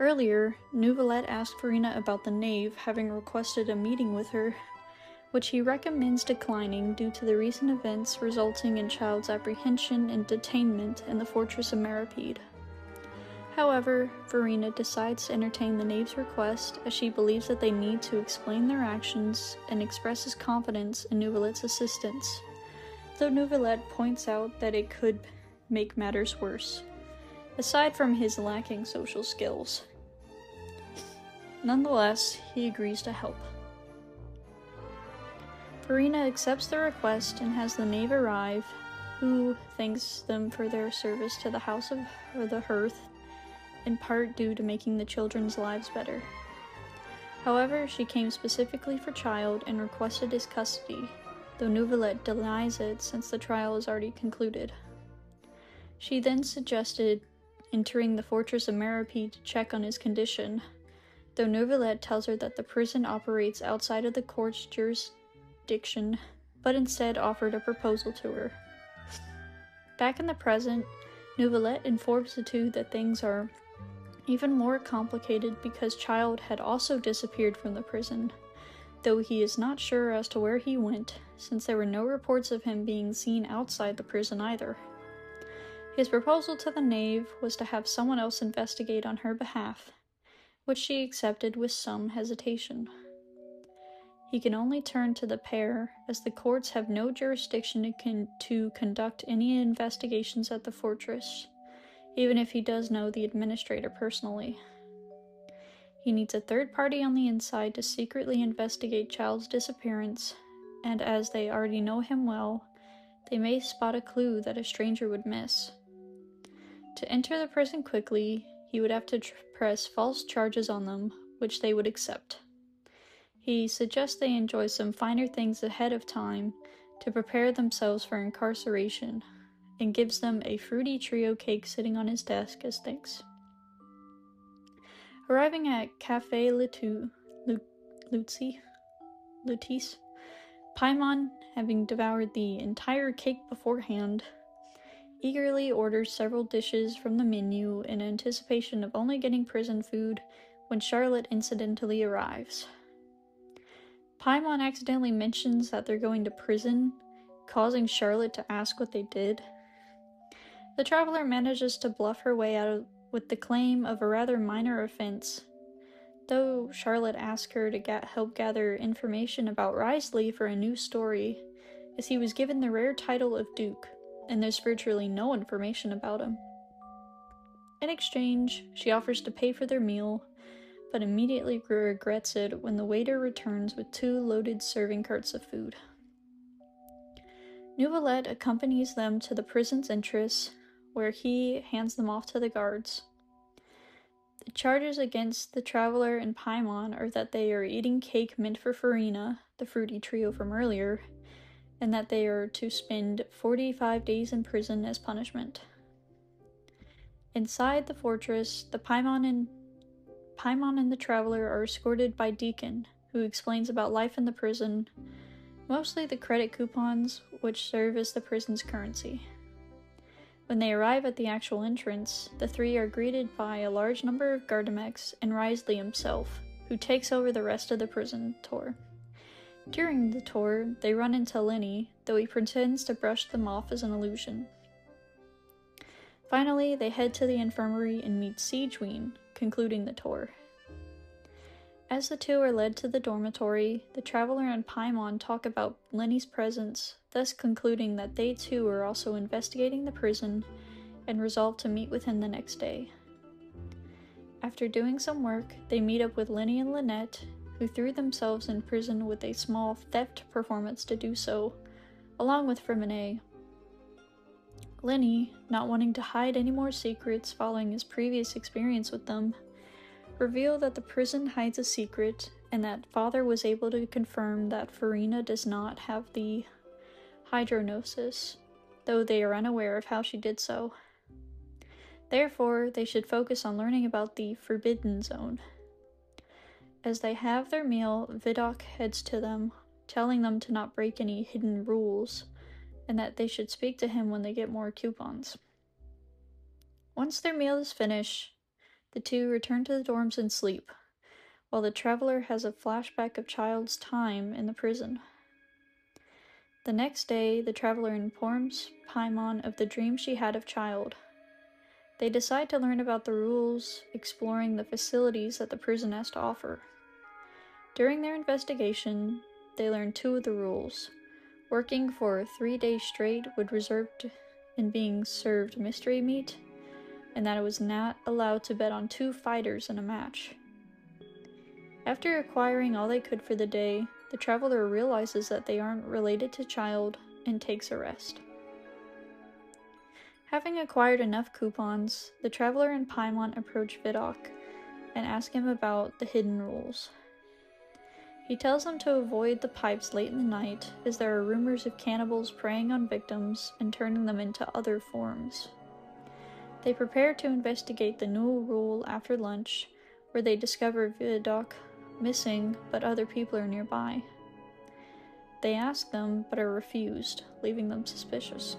S1: Earlier, Nouvellette asked Farina about the knave having requested a meeting with her, which he recommends declining due to the recent events resulting in Child's apprehension and detainment in the fortress of Maripede. However, Farina decides to entertain the knave's request as she believes that they need to explain their actions and expresses confidence in Nouvellette's assistance, though Nouvellette points out that it could make matters worse, aside from his lacking social skills. Nonetheless, he agrees to help. Farina accepts the request and has the knave arrive, who thanks them for their service to the House of the Hearth, in part due to making the children's lives better. However, she came specifically for Child and requested his custody, though Nouvellette denies it since the trial is already concluded. She then suggested entering the fortress of Maripede to check on his condition, though Nouvellette tells her that the prison operates outside of the court's jurisdiction, but instead offered a proposal to her. Back in the present, Nouvellette informs the two that things are even more complicated because Child had also disappeared from the prison, though he is not sure as to where he went, since there were no reports of him being seen outside the prison either. His proposal to the knave was to have someone else investigate on her behalf, which she accepted with some hesitation. He can only turn to the pair, as the courts have no jurisdiction to conduct any investigations at the fortress, even if he does know the administrator personally. He needs a third party on the inside to secretly investigate Child's disappearance, and as they already know him well, they may spot a clue that a stranger would miss. To enter the prison quickly, he would have to press false charges on them, which they would accept. He suggests they enjoy some finer things ahead of time to prepare themselves for incarceration, and gives them a fruity trio cake sitting on his desk as thanks. Arriving at Café Lutisse, Paimon having devoured the entire cake beforehand, eagerly orders several dishes from the menu in anticipation of only getting prison food when Charlotte incidentally arrives. Paimon accidentally mentions that they're going to prison, causing Charlotte to ask what they did. The traveler manages to bluff her way out with the claim of a rather minor offense, though Charlotte asks her to help gather information about Risley for a new story, as he was given the rare title of Duke, and there's virtually no information about him. In exchange, she offers to pay for their meal, but immediately regrets it when the waiter returns with 2 loaded serving carts of food. Neuvillette accompanies them to the prison's entrance, where he hands them off to the guards. The charges against the traveler and Paimon are that they are eating cake meant for Farina, the fruity trio from earlier, and that they are to spend 45 days in prison as punishment. Inside the fortress, the Paimon and the traveler are escorted by Deacon, who explains about life in the prison, mostly the credit coupons, which serve as the prison's currency. When they arrive at the actual entrance, the 3 are greeted by a large number of Gardamex and Risley himself, who takes over the rest of the prison tour. During the tour, they run into Lenny, though he pretends to brush them off as an illusion. Finally, they head to the infirmary and meet Siegewien, concluding the tour. As the 2 are led to the dormitory, the traveler and Paimon talk about Lenny's presence, thus concluding that they too are also investigating the prison and resolve to meet with him the next day. After doing some work, they meet up with Lenny and Lynette, who threw themselves in prison with a small theft performance to do so, along with Freminet. Lenny, not wanting to hide any more secrets following his previous experience with them, reveal that the prison hides a secret and that Father was able to confirm that Farina does not have the hydronosis, though they are unaware of how she did so. Therefore, they should focus on learning about the Forbidden Zone. As they have their meal, Vidocq heads to them, telling them to not break any hidden rules, and that they should speak to him when they get more coupons. Once their meal is finished, the 2 return to the dorms and sleep, while the traveler has a flashback of Child's time in the prison. The next day, the traveler informs Paimon of the dream she had of Child. They decide to learn about the rules, exploring the facilities that the prison has to offer. During their investigation, they learn 2 of the rules. Working for 3 days straight would result in being served mystery meat, and that it was not allowed to bet on 2 fighters in a match. After acquiring all they could for the day, the traveler realizes that they aren't related to Child and takes a rest. Having acquired enough coupons, the traveler and Paimon approach Vidocq and ask him about the hidden rules. He tells them to avoid the pipes late in the night, as there are rumors of cannibals preying on victims and turning them into other forms. They prepare to investigate the new rule after lunch, where they discover Vidocq missing, but other people are nearby. They ask them, but are refused, leaving them suspicious.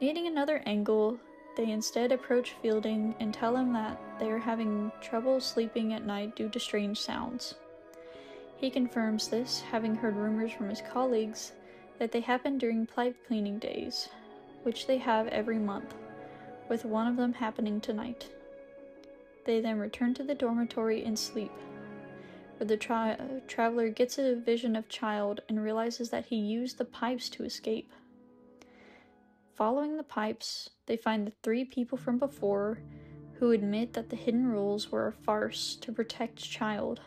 S1: Needing another angle, they instead approach Fielding and tell him that they are having trouble sleeping at night due to strange sounds. He confirms this, having heard rumors from his colleagues that they happen during pipe cleaning days, which they have every month, with one of them happening tonight. They then return to the dormitory and sleep, where the traveler gets a vision of Child and realizes that he used the pipes to escape. Following the pipes, they find the 3 people from before, who admit that the hidden rules were a farce to protect Child.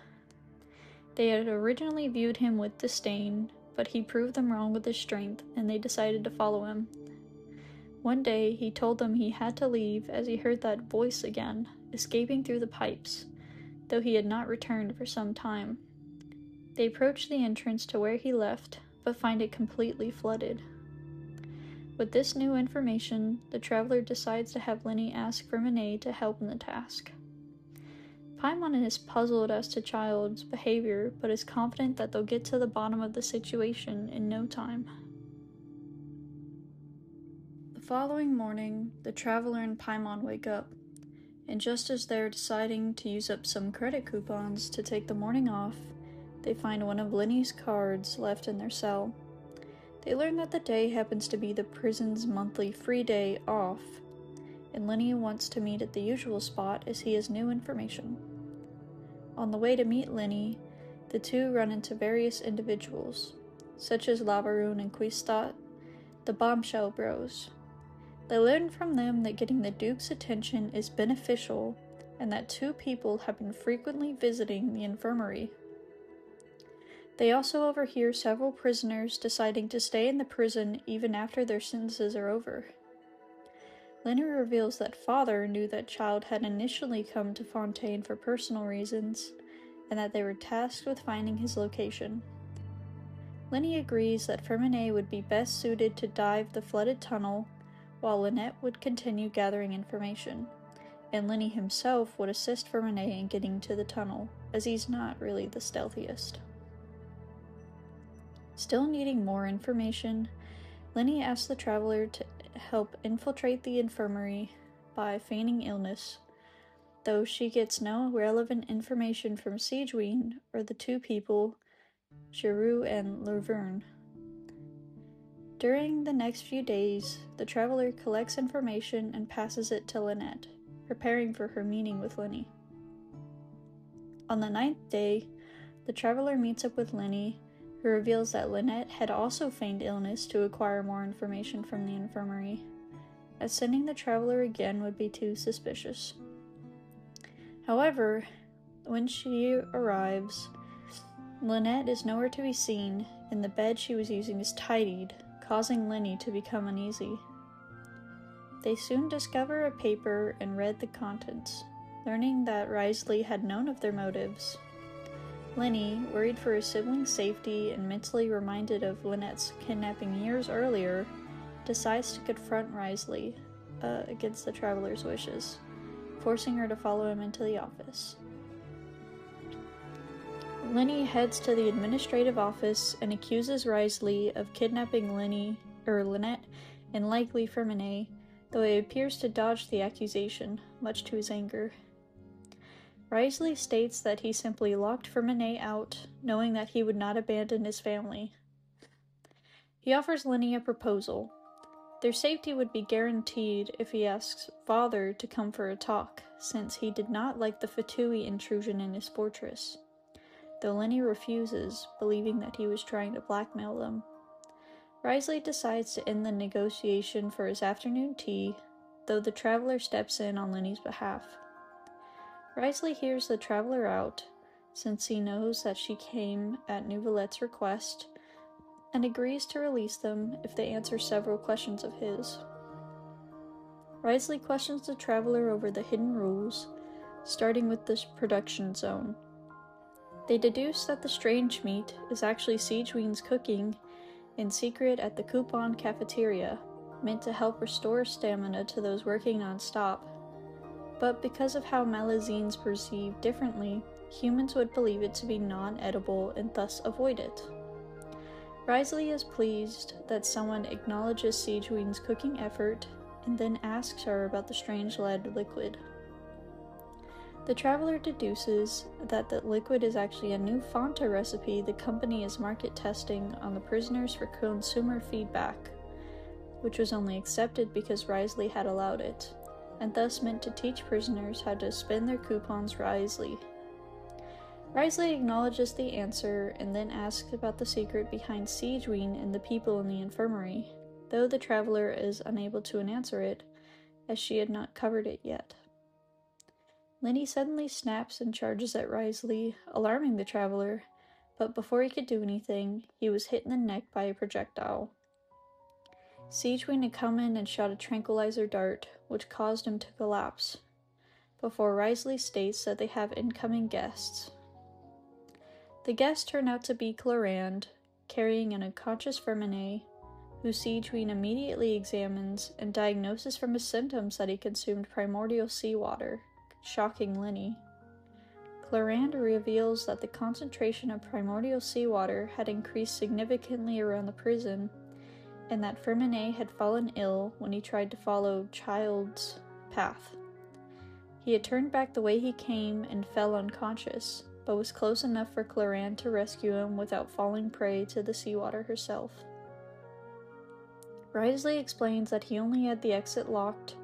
S1: They had originally viewed him with disdain, but he proved them wrong with his strength, and they decided to follow him. One day, he told them he had to leave as he heard that voice again, escaping through the pipes, though he had not returned for some time. They approach the entrance to where he left, but find it completely flooded. With this new information, the traveler decides to have Lenny ask Freminet to help in the task. Paimon is puzzled as to Child's behavior, but is confident that they'll get to the bottom of the situation in no time. The following morning, the Traveler and Paimon wake up, and just as they're deciding to use up some credit coupons to take the morning off, they find one of Lenny's cards left in their cell. They learn that the day happens to be the prison's monthly free day off, and Lenny wants to meet at the usual spot as he has new information. On the way to meet Lenny, the two run into various individuals, such as Lavaroon and Quistat, the Bombshell Bros. They learn from them that getting the Duke's attention is beneficial, and that two people have been frequently visiting the infirmary. They also overhear several prisoners deciding to stay in the prison even after their sentences are over. Lenny reveals that Father knew that Child had initially come to Fontaine for personal reasons, and that they were tasked with finding his location. Lenny agrees that Fermanet would be best suited to dive the flooded tunnel, while Lynette would continue gathering information, and Lenny himself would assist Fermanet in getting to the tunnel, as he's not really the stealthiest. Still needing more information, Lenny asks the Traveler to help infiltrate the infirmary by feigning illness, though she gets no relevant information from Sigewinne or the two people, Giroux and Laverne. During the next few days, the Traveler collects information and passes it to Lynette, preparing for her meeting with Lenny. On the 9th day, the Traveler meets up with Lenny, who reveals that Lynette had also feigned illness to acquire more information from the infirmary, as sending the Traveler again would be too suspicious. However, when she arrives, Lynette is nowhere to be seen, and the bed she was using is tidied, causing Lenny to become uneasy. They soon discover a paper and read the contents, learning that Risley had known of their motives. Lenny, worried for his sibling's safety and mentally reminded of Lynette's kidnapping years earlier, decides to confront Risley against the Traveler's wishes, forcing her to follow him into the office. Lenny heads to the administrative office and accuses Risley of kidnapping Lynette and likely Fermanet, though he appears to dodge the accusation, much to his anger. Risley states that he simply locked Fermanet out, knowing that he would not abandon his family. He offers Lenny a proposal. Their safety would be guaranteed if he asks Father to come for a talk, since he did not like the Fatui intrusion in his fortress, though Lenny refuses, believing that he was trying to blackmail them. Risley decides to end the negotiation for his afternoon tea, though the Traveler steps in on Lenny's behalf. Risley hears the Traveler out, since he knows that she came at Nouvelette's request, and agrees to release them if they answer several questions of his. Risley questions the Traveler over the hidden rules, starting with the production zone. They deduce that the strange meat is actually Sigewinne's cooking in secret at the Coupon cafeteria, meant to help restore stamina to those working non-stop. But because of how Malazines perceive differently, humans would believe it to be non-edible and thus avoid it. Risley is pleased that someone acknowledges Sigewinne's cooking effort and then asks her about the strange lead liquid. The Traveler deduces that the liquid is actually a new Fanta recipe the company is market testing on the prisoners for consumer feedback, which was only accepted because Risley had allowed it, and thus meant to teach prisoners how to spend their coupons wisely. Risley acknowledges the answer and then asks about the secret behind Sigewinne and the people in the infirmary, though the Traveler is unable to answer it, as she had not covered it yet. Lenny suddenly snaps and charges at Risley, alarming the Traveler, but before he could do anything, he was hit in the neck by a projectile. Sigewinne had come in and shot a tranquilizer dart, which caused him to collapse, before Risley states that they have incoming guests. The guests turn out to be Clorand, carrying an unconscious Fermanet, who Sigewinne immediately examines and diagnoses from his symptoms that he consumed primordial seawater, shocking Lenny. Clarande reveals that the concentration of primordial seawater had increased significantly around the prison, and that Firmine had fallen ill when he tried to follow Child's path. He had turned back the way he came and fell unconscious, but was close enough for Clarande to rescue him without falling prey to the seawater herself. Wriothesley explains that he only had the exit locked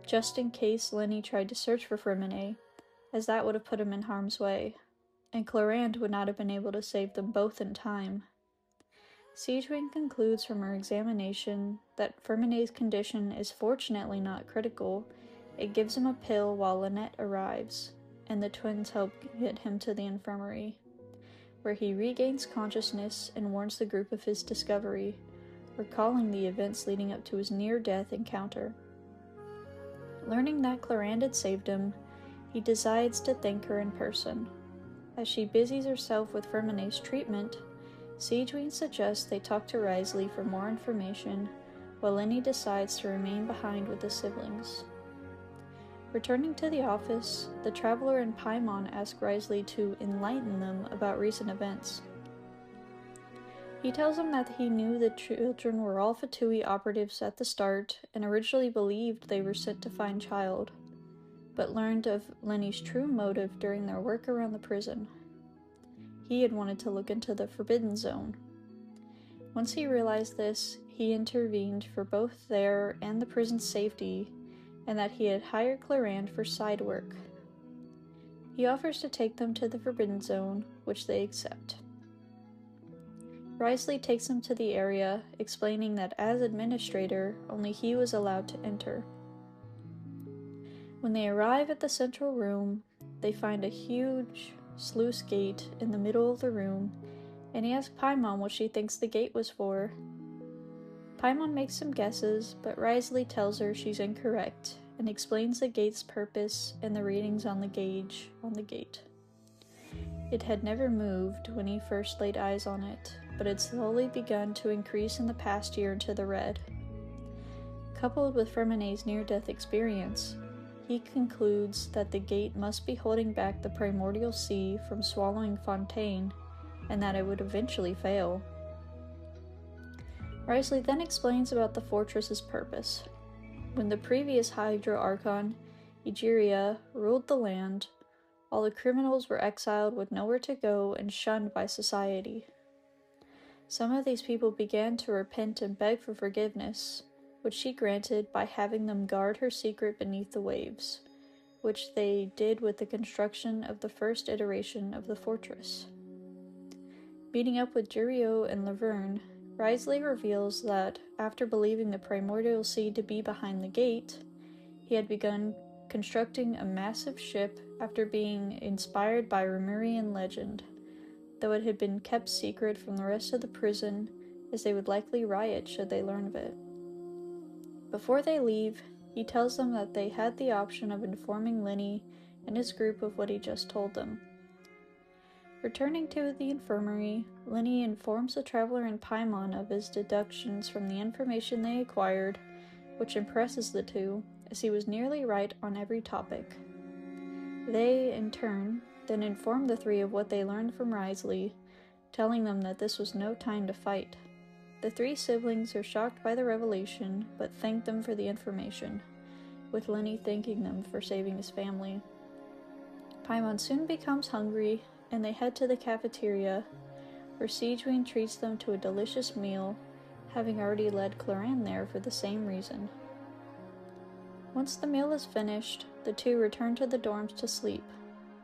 S1: just in case Lenny tried to search for Firmine, as that would have put him in harm's way, and Clarande would not have been able to save them both in time. Sigewinne concludes from her examination that Firmine's condition is fortunately not critical. It gives him a pill while Lynette arrives, and the twins help get him to the infirmary, where he regains consciousness and warns the group of his discovery, recalling the events leading up to his near-death encounter. Learning that Clarande had saved him, he decides to thank her in person. As she busies herself with Firmine's treatment, Sigewinne suggests they talk to Wriothesley for more information, while Lenny decides to remain behind with the siblings. Returning to the office, the Traveler and Paimon ask Wriothesley to enlighten them about recent events. He tells them that he knew the children were all Fatui operatives at the start, and originally believed they were sent to find Child, but learned of Lenny's true motive during their work around the prison. He had wanted to look into the Forbidden Zone. Once he realized this, he intervened for both their and the prison's safety, and that he had hired Clarande for side work. He offers to take them to the Forbidden Zone, which they accept. Wriothesley takes them to the area, explaining that as administrator, only he was allowed to enter. When they arrive at the central room, they find a huge sluice gate in the middle of the room, and he asks Paimon what she thinks the gate was for. Paimon makes some guesses, but Wriothesley tells her she's incorrect, and explains the gate's purpose and the readings on the gauge on the gate. It had never moved when he first laid eyes on it, but had slowly begun to increase in the past year into the red. Coupled with Firmine's near-death experience, he concludes that the gate must be holding back the primordial sea from swallowing Fontaine, and that it would eventually fail. Wriothesley then explains about the fortress's purpose. When the previous Hydro Archon, Egeria, ruled the land, all the criminals were exiled with nowhere to go and shunned by society. Some of these people began to repent and beg for forgiveness, which she granted by having them guard her secret beneath the waves, which they did with the construction of the first iteration of the fortress. Meeting up with Juriot and Laverne, Wriothesley reveals that, after believing the primordial sea to be behind the gate, he had begun constructing a massive ship after being inspired by Remurian legend, though it had been kept secret from the rest of the prison, as they would likely riot should they learn of it. Before they leave, he tells them that they had the option of informing Lenny and his group of what he just told them. Returning to the infirmary, Lenny informs the Traveler and Paimon of his deductions from the information they acquired, which impresses the two, as he was nearly right on every topic. They, in turn, then inform the three of what they learned from Wriothesley, telling them that this was no time to fight. The three siblings are shocked by the revelation, but thank them for the information, with Lenny thanking them for saving his family. Paimon soon becomes hungry, and they head to the cafeteria, where Sigewinne treats them to a delicious meal, having already led Clarande there for the same reason. Once the meal is finished, the two return to the dorms to sleep,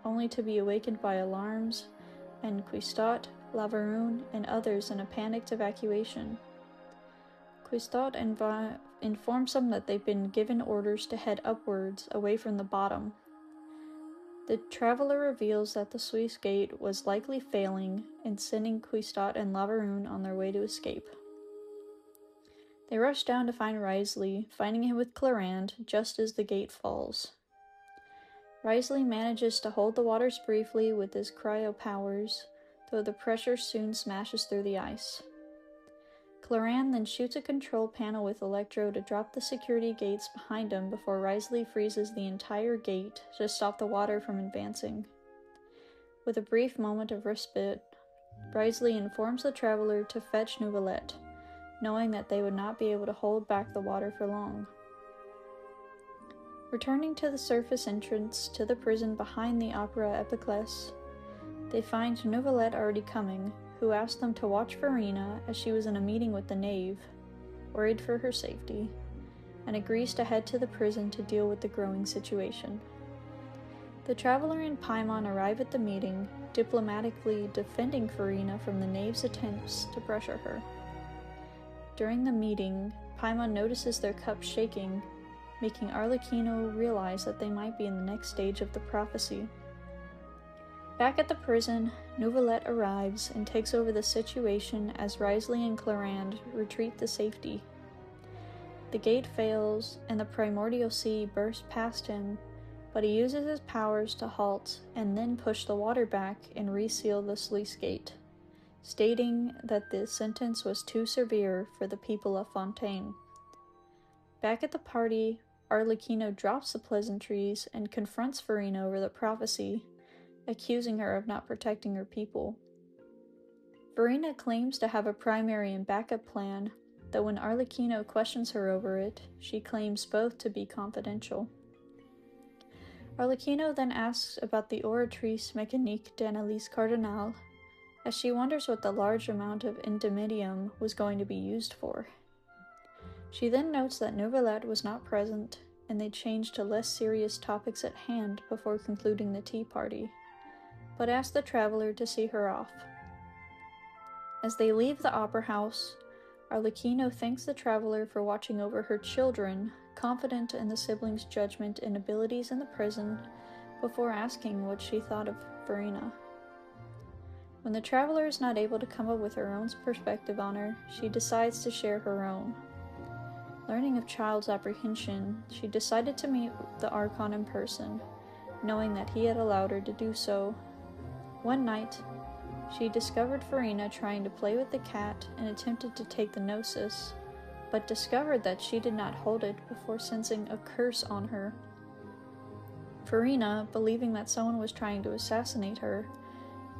S1: only to be awakened by alarms, and Quistot, Lavaroon, and others in a panicked evacuation. Quistot informs them that they've been given orders to head upwards, away from the bottom. The Traveler reveals that the sluice gate was likely failing and sending Quistot and Lavaroon on their way to escape. They rush down to find Wriothesley, finding him with Clarande just as the gate falls. Wriothesley manages to hold the waters briefly with his cryo powers, though the pressure soon smashes through the ice. Clarande then shoots a control panel with Electro to drop the security gates behind him before Wriothesley freezes the entire gate to stop the water from advancing. With a brief moment of respite, Risley informs the traveler to fetch Neuvillette, knowing that they would not be able to hold back the water for long. Returning to the surface entrance to the prison behind the Opera Epiclese, they find Neuvillette already coming, who asks them to watch Farina as she was in a meeting with the knave, worried for her safety, and agrees to head to the prison to deal with the growing situation. The traveler and Paimon arrive at the meeting, diplomatically defending Farina from the knave's attempts to pressure her. During the meeting, Paimon notices their cups shaking, making Arlecchino realize that they might be in the next stage of the prophecy. Back at the prison, Neuvillette arrives and takes over the situation as Risley and Clarande retreat to safety. The gate fails, and the primordial sea bursts past him, but he uses his powers to halt and then push the water back and reseal the sluice gate, stating that the sentence was too severe for the people of Fontaine. Back at the party, Arlecchino drops the pleasantries and confronts Farina over the prophecy, accusing her of not protecting her people. Farina claims to have a primary and backup plan, though when Arlecchino questions her over it, she claims both to be confidential. Arlecchino then asks about the Oratrice Mécanique d'Annalise Cardinal, as she wonders what the large amount of indemitium was going to be used for. She then notes that Neuvillette was not present, and they change to less serious topics at hand before concluding the tea party, but asks the traveler to see her off. As they leave the opera house, Arlecchino thanks the traveler for watching over her children, confident in the siblings' judgment and abilities in the prison, before asking what she thought of Farina. When the traveler is not able to come up with her own perspective on her, she decides to share her own. Learning of Child's apprehension, she decided to meet the Archon in person, knowing that he had allowed her to do so. One night, she discovered Farina trying to play with the cat and attempted to take the Gnosis, but discovered that she did not hold it before sensing a curse on her. Farina, believing that someone was trying to assassinate her,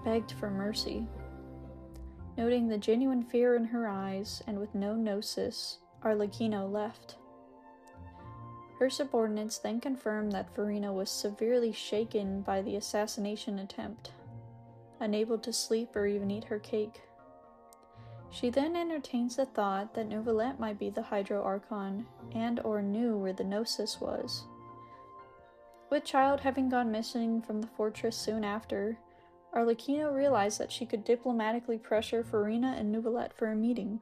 S1: begged for mercy. Noting the genuine fear in her eyes and with no Gnosis, Arlecchino left. Her subordinates then confirmed that Farina was severely shaken by the assassination attempt, unable to sleep or even eat her cake. She then entertains the thought that Neuvillette might be the Hydro Archon and or knew where the Gnosis was. With Child having gone missing from the fortress soon after, Arlecchino realized that she could diplomatically pressure Farina and Neuvillette for a meeting.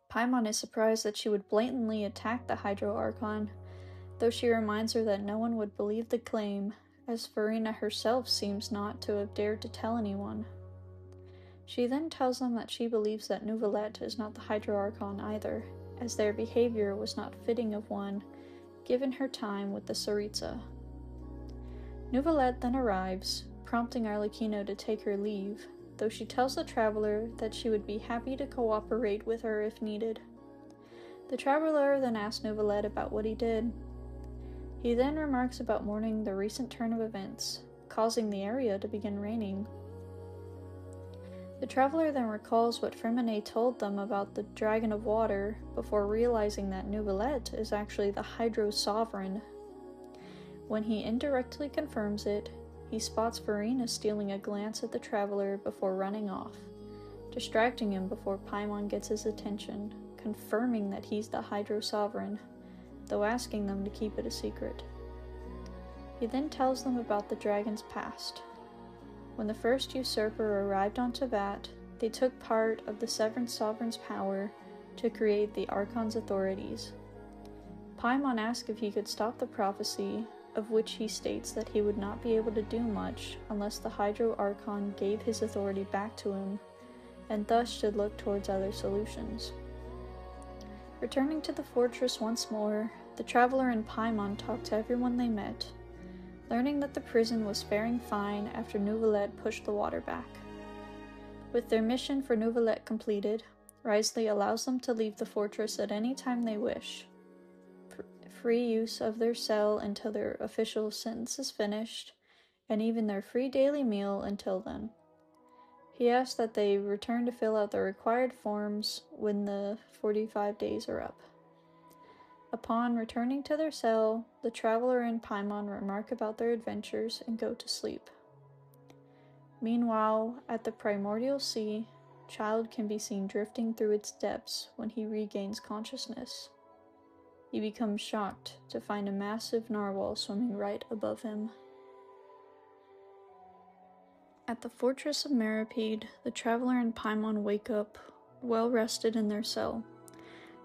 S1: Paimon is surprised that she would blatantly attack the Hydro Archon, though she reminds her that no one would believe the claim, as Farina herself seems not to have dared to tell anyone. She then tells them that she believes that Neuvillette is not the Hydro Archon either, as their behavior was not fitting of one, given her time with the Tsaritsa. Neuvillette then arrives, prompting Arlecchino to take her leave, though she tells the traveler that she would be happy to cooperate with her if needed. The traveler then asks Neuvillette about what he did. He then remarks about mourning the recent turn of events, causing the area to begin raining. The traveler then recalls what Freminet told them about the Dragon of Water, before realizing that Neuvillette is actually the Hydro Sovereign. When he indirectly confirms it, he spots Farina stealing a glance at the traveler before running off, distracting him before Paimon gets his attention, confirming that he's the Hydro Sovereign, though asking them to keep it a secret. He then tells them about the dragon's past. When the first usurper arrived on Teyvat, they took part of the Severed Sovereign's power to create the Archon's authorities. Paimon asks if he could stop the prophecy, of which he states that he would not be able to do much unless the Hydro Archon gave his authority back to him, and thus should look towards other solutions. Returning to the fortress once more, the traveler and Paimon talk to everyone they met, learning that the prison was faring fine after Neuvillette pushed the water back. With their mission for Neuvillette completed, Risley allows them to leave the fortress at any time they wish. Free use of their cell until their official sentence is finished, and even their free daily meal until then. He asks that they return to fill out the required forms when the 45 days are up. Upon returning to their cell, the traveler and Paimon remark about their adventures and go to sleep. Meanwhile, at the primordial sea, Child can be seen drifting through its depths when he regains consciousness. He becomes shocked to find a massive narwhal swimming right above him. At the fortress of Meripede, the traveler and Paimon wake up, well rested in their cell.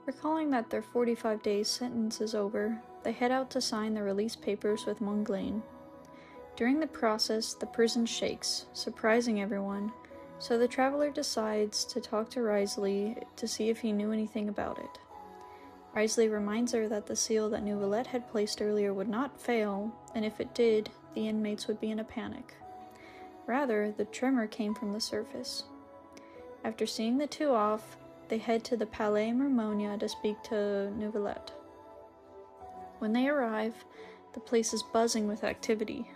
S1: Recalling that their 45 days sentence is over, they head out to sign the release papers with Monglain. During the process, the prison shakes, surprising everyone, so the traveler decides to talk to Risley to see if he knew anything about it. Risley reminds her that the seal that Neuvillette had placed earlier would not fail, and if it did, the inmates would be in a panic. Rather, the tremor came from the surface. After seeing the two off, they head to the Palais Mermonia to speak to Neuvillette. When they arrive, the place is buzzing with activity.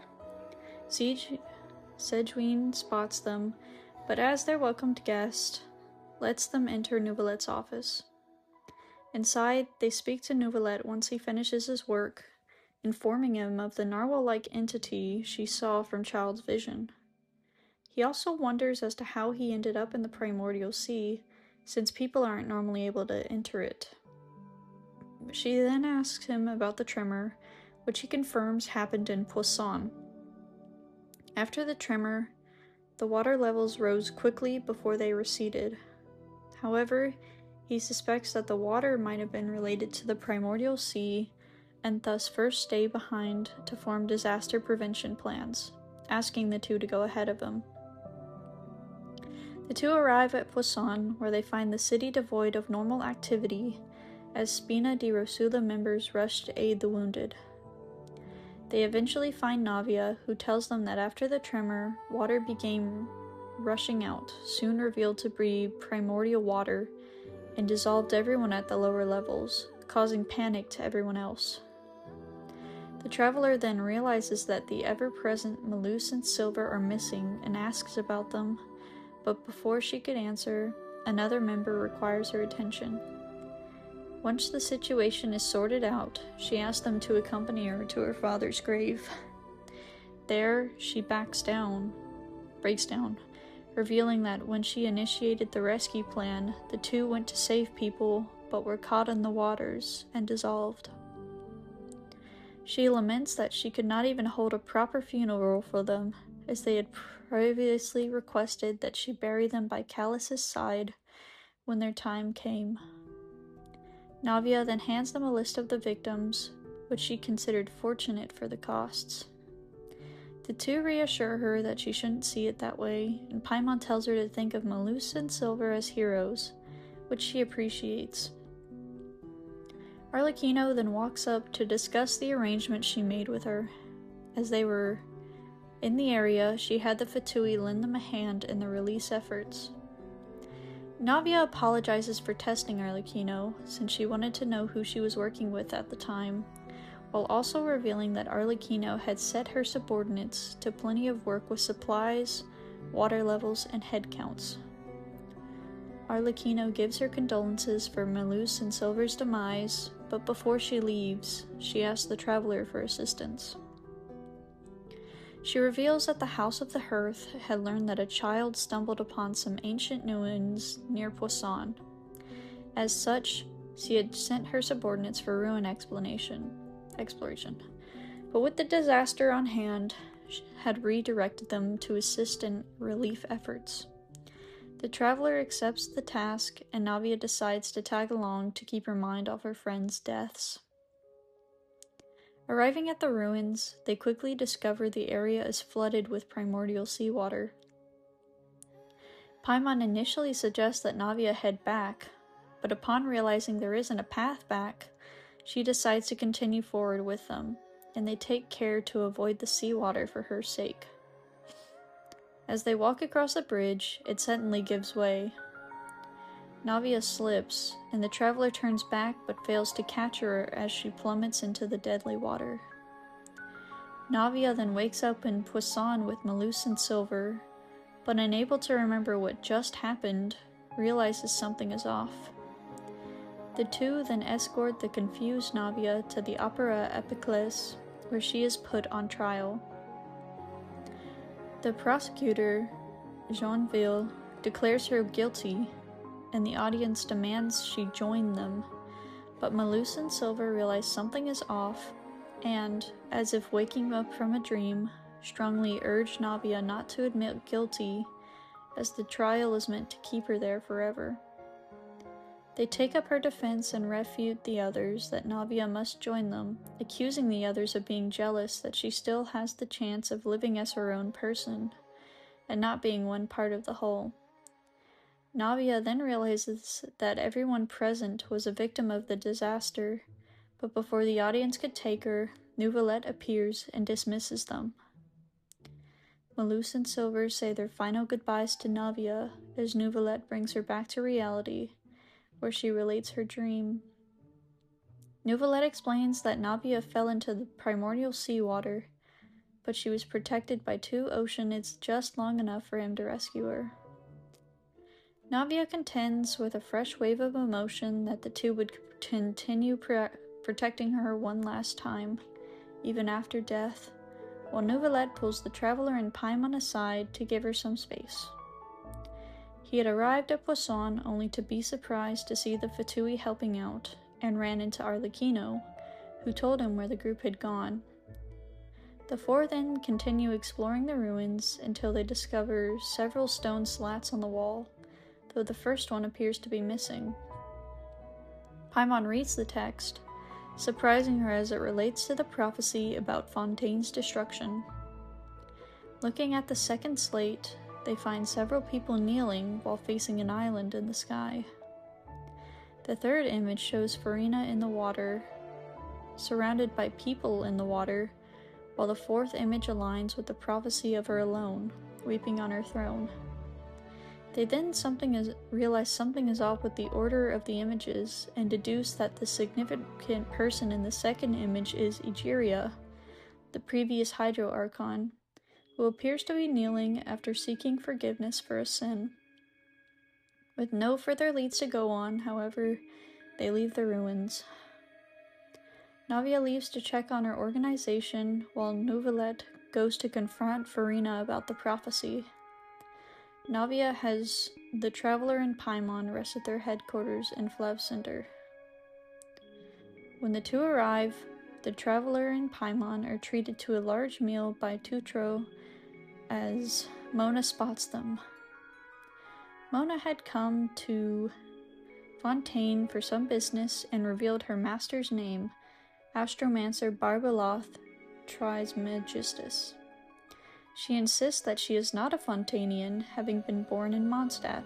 S1: Sejuin spots them, but as their welcomed guest, lets them enter Neuvillette's office. Inside, they speak to Neuvillette once he finishes his work, informing him of the narwhal-like entity she saw from Child's vision. He also wonders as to how he ended up in the primordial sea, since people aren't normally able to enter it. She then asks him about the tremor, which he confirms happened in Poisson. After the tremor, the water levels rose quickly before they receded. However, he suspects that the water might have been related to the primordial sea, and thus first stay behind to form disaster prevention plans, asking the two to go ahead of him. The two arrive at Poisson, where they find the city devoid of normal activity, as Spina di Rosula members rush to aid the wounded. They eventually find Navia, who tells them that after the tremor, water began rushing out, soon revealed to be primordial water, and dissolved everyone at the lower levels, causing panic to everyone else. The traveler then realizes that the ever-present Malus and Silver are missing and asks about them, but before she could answer, another member requires her attention. Once the situation is sorted out, she asks them to accompany her to her father's grave. There, she breaks down, revealing that when she initiated the rescue plan, the two went to save people, but were caught in the waters and dissolved. She laments that she could not even hold a proper funeral for them, as they had previously requested that she bury them by Callus's side when their time came. Navia then hands them a list of the victims, which she considered fortunate for the costs. The two reassure her that she shouldn't see it that way, and Paimon tells her to think of Malus and Silver as heroes, which she appreciates. Arlecchino then walks up to discuss the arrangement she made with her. As they were in the area, she had the Fatui lend them a hand in the release efforts. Navia apologizes for testing Arlecchino, since she wanted to know who she was working with at the time, while also revealing that Arlecchino had set her subordinates to plenty of work with supplies, water levels, and head counts. Arlecchino gives her condolences for Malus and Silver's demise, but before she leaves, she asks the traveler for assistance. She reveals that the House of the Hearth had learned that a child stumbled upon some ancient ruins near Poisson. As such, she had sent her subordinates for ruin exploration. But with the disaster on hand, she had redirected them to assist in relief efforts. The traveler accepts the task, and Navia decides to tag along to keep her mind off her friends' deaths. Arriving at the ruins, they quickly discover the area is flooded with primordial seawater. Paimon initially suggests that Navia head back, but upon realizing there isn't a path back, she decides to continue forward with them, and they take care to avoid the seawater for her sake. As they walk across the bridge, it suddenly gives way. Navia slips, and the traveler turns back but fails to catch her as she plummets into the deadly water. Navia then wakes up in Poisson with Malus and Silver, but unable to remember what just happened, realizes something is off. The two then escort the confused Navia to the Opera Epiclese, where she is put on trial. The prosecutor, Jeanville, declares her guilty, and the audience demands she join them, but Malus and Silver realize something is off, and, as if waking up from a dream, strongly urge Navia not to admit guilty, as the trial is meant to keep her there forever. They take up her defense and refute the others that Navia must join them, accusing the others of being jealous that she still has the chance of living as her own person, and not being one part of the whole. Navia then realizes that everyone present was a victim of the disaster, but before the audience could take her, Neuvillette appears and dismisses them. Malus and Silver say their final goodbyes to Navia as Neuvillette brings her back to reality, where she relates her dream. Neuvillette explains that Navia fell into the primordial seawater, but she was protected by two oceanids just long enough for him to rescue her. Navia contends with a fresh wave of emotion that the two would continue protecting her one last time, even after death, while Neuvillette pulls the traveler and Paimon aside to give her some space. He had arrived at Poisson only to be surprised to see the Fatui helping out, and ran into Arlecchino, who told him where the group had gone. The four then continue exploring the ruins until they discover several stone slats on the wall, though the first one appears to be missing. Paimon reads the text, surprising her as it relates to the prophecy about Fontaine's destruction. Looking at the second slate, they find several people kneeling while facing an island in the sky. The third image shows Farina in the water, surrounded by people in the water, while the fourth image aligns with the prophecy of her alone, weeping on her throne. They then realize something is off with the order of the images, and deduce that the significant person in the second image is Egeria, the previous Hydro Archon, who appears to be kneeling after seeking forgiveness for a sin. With no further leads to go on, however, they leave the ruins. Navia leaves to check on her organization, while Neuvillette goes to confront Farina about the prophecy. Navia has the Traveler and Paimon rest at their headquarters in Flavcinder. When the two arrive, the Traveler and Paimon are treated to a large meal by Tutro as Mona spots them. Mona had come to Fontaine for some business and revealed her master's name, Astromancer Barbaloth Trismegistus. She insists that she is not a Fontanian, having been born in Mondstadt.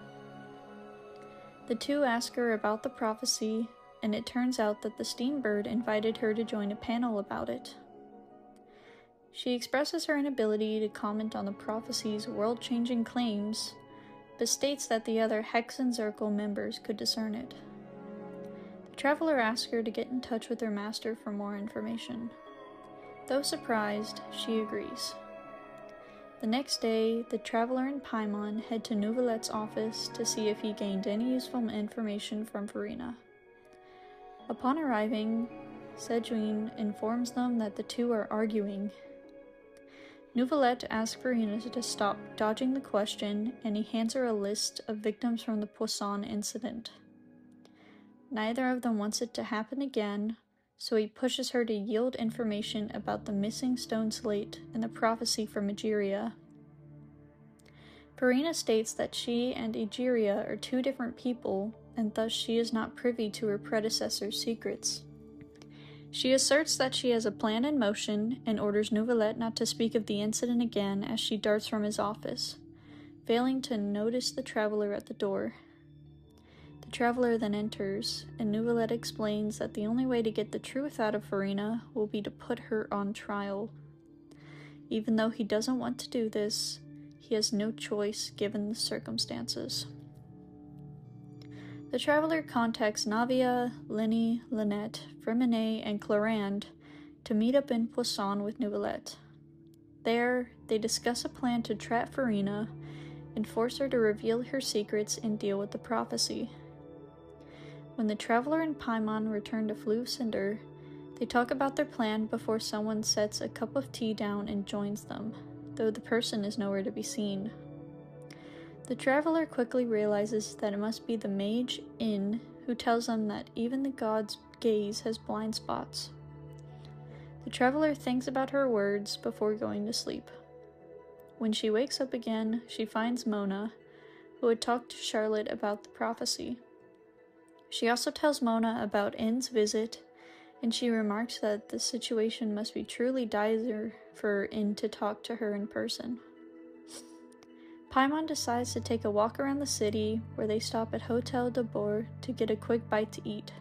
S1: The two ask her about the prophecy, and it turns out that the Steambird invited her to join a panel about it. She expresses her inability to comment on the prophecy's world-changing claims, but states that the other Hex and Zirkel members could discern it. The Traveler asks her to get in touch with her master for more information. Though surprised, she agrees. The next day, the Traveler and Paimon head to Neuvillette's office to see if he gained any useful information from Farina. Upon arriving, Sejuin informs them that the two are arguing. Neuvillette asks Farina to stop dodging the question, and he hands her a list of victims from the Poisson incident. Neither of them wants it to happen again, so he pushes her to yield information about the missing stone slate and the prophecy from Egeria. Farina states that she and Egeria are two different people, and thus she is not privy to her predecessor's secrets. She asserts that she has a plan in motion, and orders Neuvillette not to speak of the incident again as she darts from his office, failing to notice the Traveler at the door. The Traveler then enters, and Neuvillette explains that the only way to get the truth out of Farina will be to put her on trial. Even though he doesn't want to do this, he has no choice given the circumstances. The Traveler contacts Navia, Lenny, Lynette, Freminet, and Clarande to meet up in Poisson with Neuvillette. There, they discuss a plan to trap Farina and force her to reveal her secrets and deal with the prophecy. When the Traveler and Paimon return to Flue Cinder, they talk about their plan before someone sets a cup of tea down and joins them, though the person is nowhere to be seen. The Traveler quickly realizes that it must be the mage Yin who tells them that even the god's gaze has blind spots. The Traveler thinks about her words before going to sleep. When she wakes up again, she finds Mona, who had talked to Charlotte about the prophecy. She also tells Mona about In's visit, and she remarks that the situation must be truly dire for In to talk to her in person. Paimon decides to take a walk around the city, where they stop at Hotel de Bourg to get a quick bite to eat.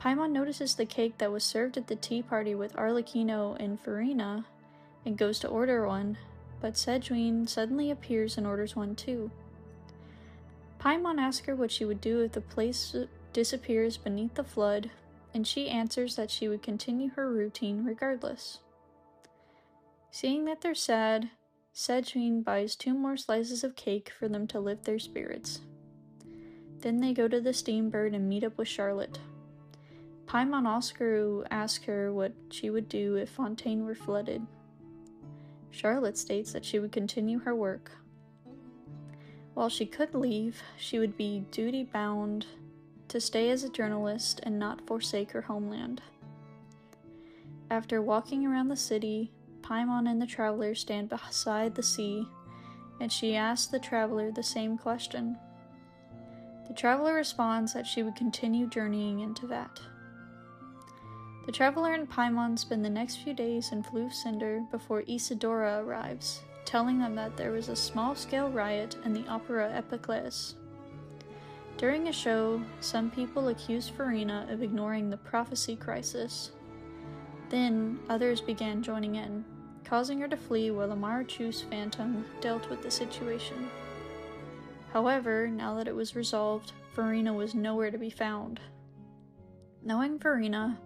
S1: Paimon notices the cake that was served at the tea party with Arlecchino and Farina, and goes to order one, but Sejuin suddenly appears and orders one too. Paimon asks her what she would do if the place disappears beneath the flood, and she answers that she would continue her routine regardless. Seeing that they're sad, Sejuin buys 2 more slices of cake for them to lift their spirits. Then they go to the Steambird and meet up with Charlotte. Paimon also asks her what she would do if Fontaine were flooded. Charlotte states that she would continue her work. While she could leave, she would be duty-bound to stay as a journalist and not forsake her homeland. After walking around the city, Paimon and the Traveler stand beside the sea, and she asks the Traveler the same question. The Traveler responds that she would continue journeying into that. The Traveler and Paimon spend the next few days in Flue Cinder before Isidora arrives, telling them that there was a small-scale riot in the opera Epiclese. During a show, some people accused Farina of ignoring the prophecy crisis. Then, others began joining in, causing her to flee while the Marachus Phantom dealt with the situation. However, now that it was resolved, Farina was nowhere to be found. Knowing Farina,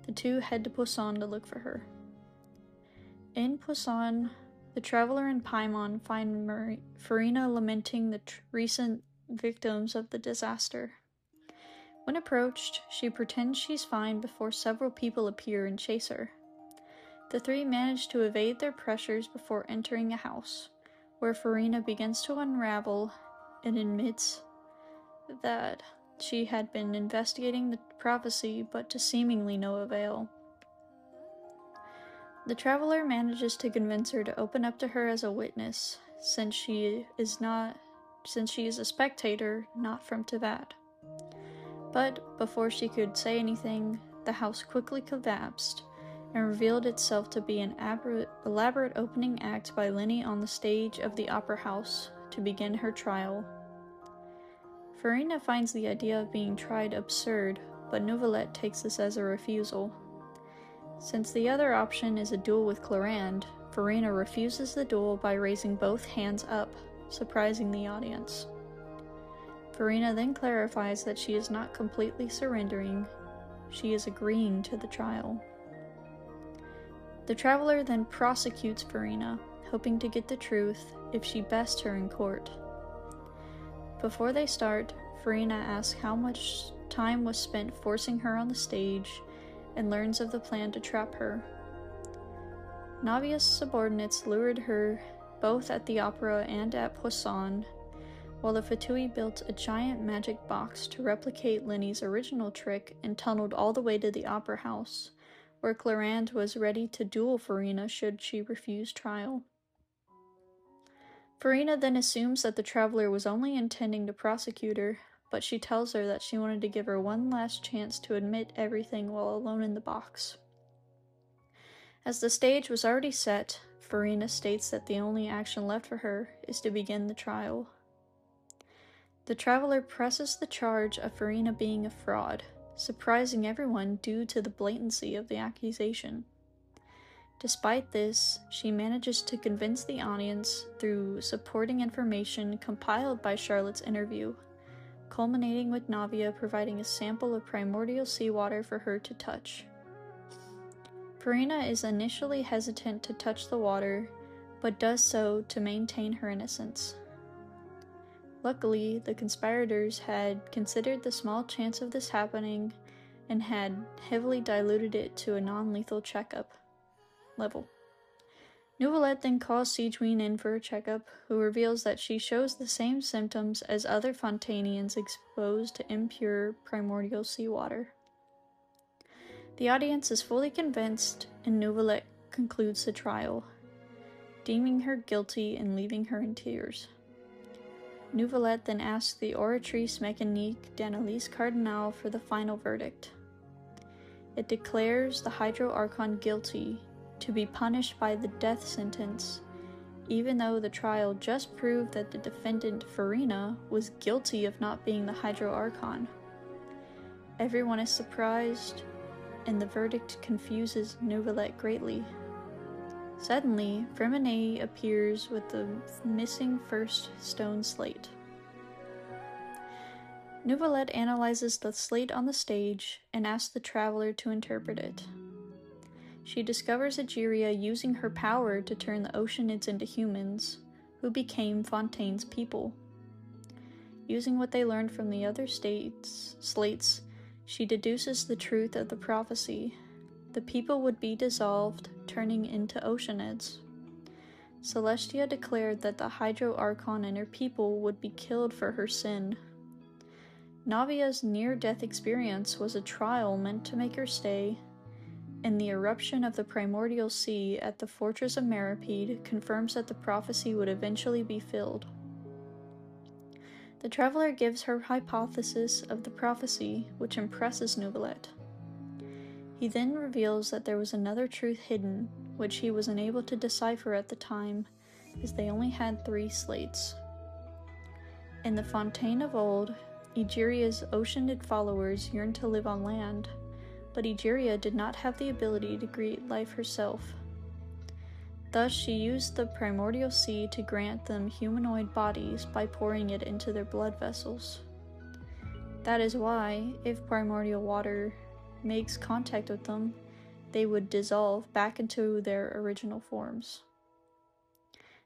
S1: the two head to Poisson to look for her. In Poisson, the Traveler and Paimon find Farina lamenting the recent victims of the disaster. When approached, she pretends she's fine before several people appear and chase her. The 3 manage to evade their pressures before entering a house, where Farina begins to unravel and admits that she had been investigating the prophecy, but to seemingly no avail. The Traveler manages to convince her to open up to her as a witness, since she is a spectator, not from Teyvat. But before she could say anything, the house quickly collapsed and revealed itself to be an elaborate opening act by Lenny on the stage of the opera house to begin her trial. Farina finds the idea of being tried absurd, but Neuvillette takes this as a refusal. Since the other option is a duel with Clarande, Farina refuses the duel by raising both hands up, surprising the audience. Farina then clarifies that she is not completely surrendering, she is agreeing to the trial. The Traveler then prosecutes Farina, hoping to get the truth if she bests her in court. Before they start, Farina asks how much time was spent forcing her on the stage, and learns of the plan to trap her. Navia's subordinates lured her both at the opera and at Poisson, while the Fatui built a giant magic box to replicate Lenny's original trick and tunneled all the way to the opera house, where Clarande was ready to duel Farina should she refuse trial. Farina then assumes that the Traveler was only intending to prosecute her, but she tells her that she wanted to give her one last chance to admit everything while alone in the box. As the stage was already set, Farina states that the only action left for her is to begin the trial. The Traveler presses the charge of Farina being a fraud, surprising everyone due to the blatancy of the accusation. Despite this, she manages to convince the audience through supporting information compiled by Charlotte's interview, culminating with Navia providing a sample of primordial seawater for her to touch. Farina is initially hesitant to touch the water, but does so to maintain her innocence. Luckily, the conspirators had considered the small chance of this happening and had heavily diluted it to a non-lethal checkup level. Neuvillette then calls Siegewien in for a checkup, who reveals that she shows the same symptoms as other Fontanians exposed to impure primordial seawater. The audience is fully convinced, and Neuvillette concludes the trial, deeming her guilty and leaving her in tears. Neuvillette then asks the Oratrice Mécanique d'Annalise Cardinal for the final verdict. It declares the Hydro-Archon guilty, to be punished by the death sentence, even though the trial just proved that the defendant, Farina, was guilty of not being the Hydro-Archon. Everyone is surprised, and the verdict confuses Neuvillette greatly. Suddenly, Freminet appears with the missing first stone slate. Neuvillette analyzes the slate on the stage and asks the traveler to interpret it. She discovers Egeria using her power to turn the Oceanids into humans, who became Fontaine's people. Using what they learned from the other slates, she deduces the truth of the prophecy. The people would be dissolved, turning into Oceanids. Celestia declared that the Hydro-Archon and her people would be killed for her sin. Navia's near-death experience was a trial meant to make her stay, and the eruption of the primordial sea at the fortress of Meripede confirms that the prophecy would eventually be filled. The traveler gives her hypothesis of the prophecy, which impresses Neuvillette. He then reveals that there was another truth hidden, which he was unable to decipher at the time, as they only had 3 slates. In the Fontaine of old, Egeria's Oceanid followers yearned to live on land, but Egeria did not have the ability to create life herself. Thus, she used the primordial sea to grant them humanoid bodies by pouring it into their blood vessels. That is why, if primordial water makes contact with them, they would dissolve back into their original forms.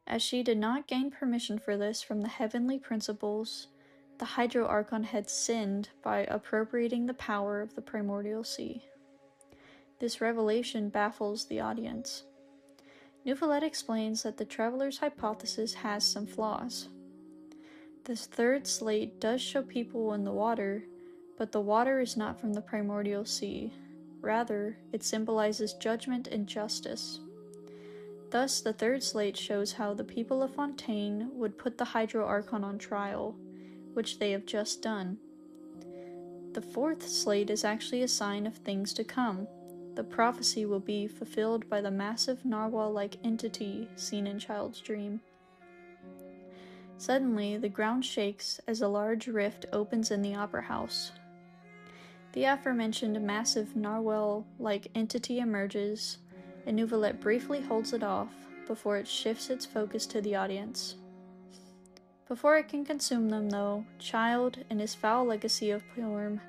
S1: As she did not gain permission for this from the heavenly principles, the Hydro-Archon had sinned by appropriating the power of the primordial sea. This revelation baffles the audience. Neuvillette explains that the traveler's hypothesis has some flaws. This 3rd slate does show people in the water, but the water is not from the primordial sea. Rather, it symbolizes judgment and justice. Thus, the 3rd slate shows how the people of Fontaine would put the Hydro-Archon on trial, which they have just done. The 4th slate is actually a sign of things to come. The prophecy will be fulfilled by the massive narwhal-like entity seen in Child's dream. Suddenly, the ground shakes as a large rift opens in the opera house. The aforementioned massive narwhal-like entity emerges, and Neuvillette briefly holds it off before it shifts its focus to the audience. Before it can consume them, though, Child, in his foul legacy of form,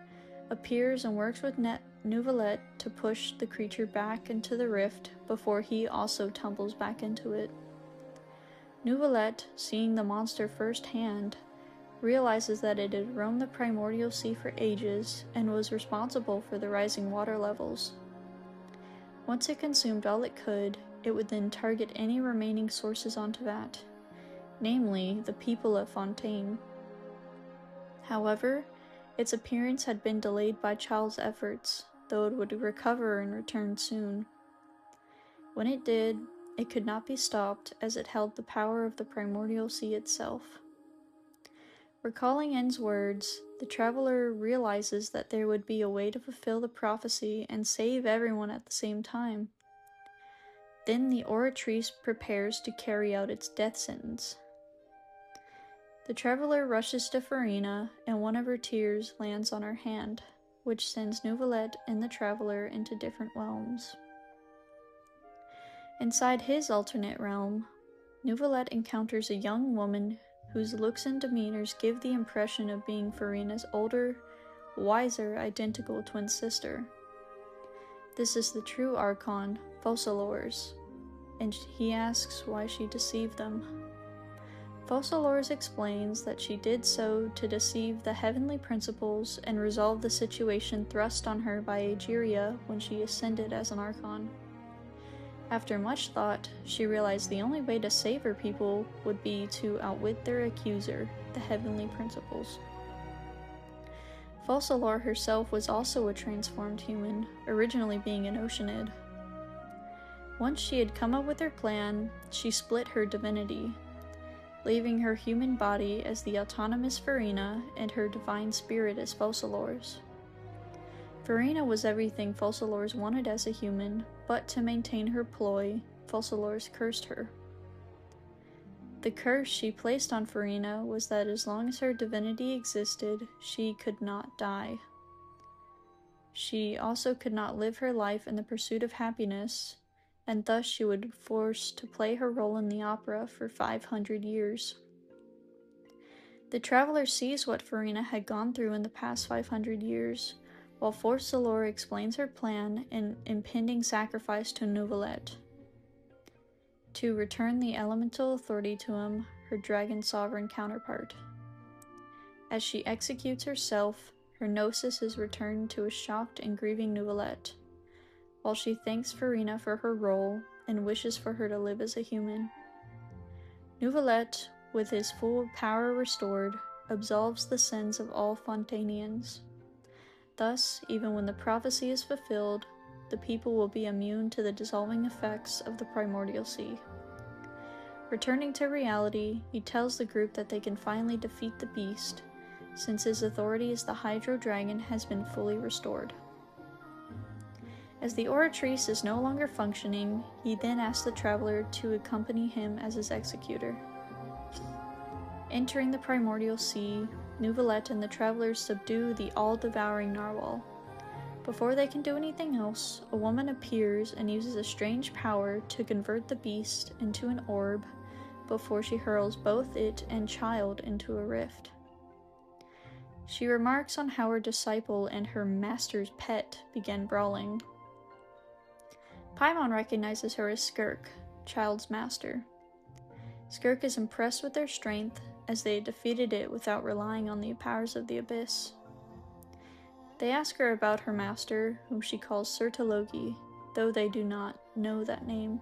S1: appears and works with Neuvillette to push the creature back into the rift before he also tumbles back into it. Neuvillette, seeing the monster firsthand, realizes that it had roamed the primordial sea for ages and was responsible for the rising water levels. Once it consumed all it could, it would then target any remaining sources onto that, namely the people of Fontaine. However, its appearance had been delayed by Child's efforts, though it would recover and return soon. When it did, it could not be stopped as it held the power of the primordial sea itself. Recalling N's words, the traveler realizes that there would be a way to fulfill the prophecy and save everyone at the same time. Then the Oratrice prepares to carry out its death sentence. The traveler rushes to Farina, and one of her tears lands on her hand, which sends Neuvillette and the traveler into different realms. Inside his alternate realm, Neuvillette encounters a young woman whose looks and demeanors give the impression of being Farina's older, wiser, identical twin sister. This is the true Archon, Focalors, and he asks why she deceived them. Focalors explains that she did so to deceive the heavenly principles and resolve the situation thrust on her by Aegeria when she ascended as an Archon. After much thought, she realized the only way to save her people would be to outwit their accuser, the heavenly principles. Focalor herself was also a transformed human, originally being an Oceanid. Once she had come up with her plan, she split her divinity, leaving her human body as the autonomous Farina and her divine spirit as Focalors. Farina was everything Focalors wanted as a human, but to maintain her ploy, Focalors cursed her. The curse she placed on Farina was that as long as her divinity existed, she could not die. She also could not live her life in the pursuit of happiness, and thus she would be forced to play her role in the opera for 500 years. The traveler sees what Farina had gone through in the past 500 years, while Focalor explains her plan and impending sacrifice to Neuvillette, to return the elemental authority to him, her dragon sovereign counterpart. As she executes herself, her gnosis is returned to a shocked and grieving Neuvillette, while she thanks Farina for her role and wishes for her to live as a human. Neuvillette, with his full power restored, absolves the sins of all Fontanians. Thus, even when the prophecy is fulfilled, the people will be immune to the dissolving effects of the primordial sea. Returning to reality, he tells the group that they can finally defeat the beast, since his authority as the Hydro Dragon has been fully restored. As the Oratrice is no longer functioning, he then asks the traveler to accompany him as his executor. Entering the primordial sea, Neuvillette and the travelers subdue the all-devouring narwhal. Before they can do anything else, a woman appears and uses a strange power to convert the beast into an orb before she hurls both it and child into a rift. She remarks on how her disciple and her master's pet began brawling. Paimon recognizes her as Skirk, Child's master. Skirk is impressed with their strength, as they had defeated it without relying on the powers of the abyss. They ask her about her master, whom she calls Sertologi, though they do not know that name.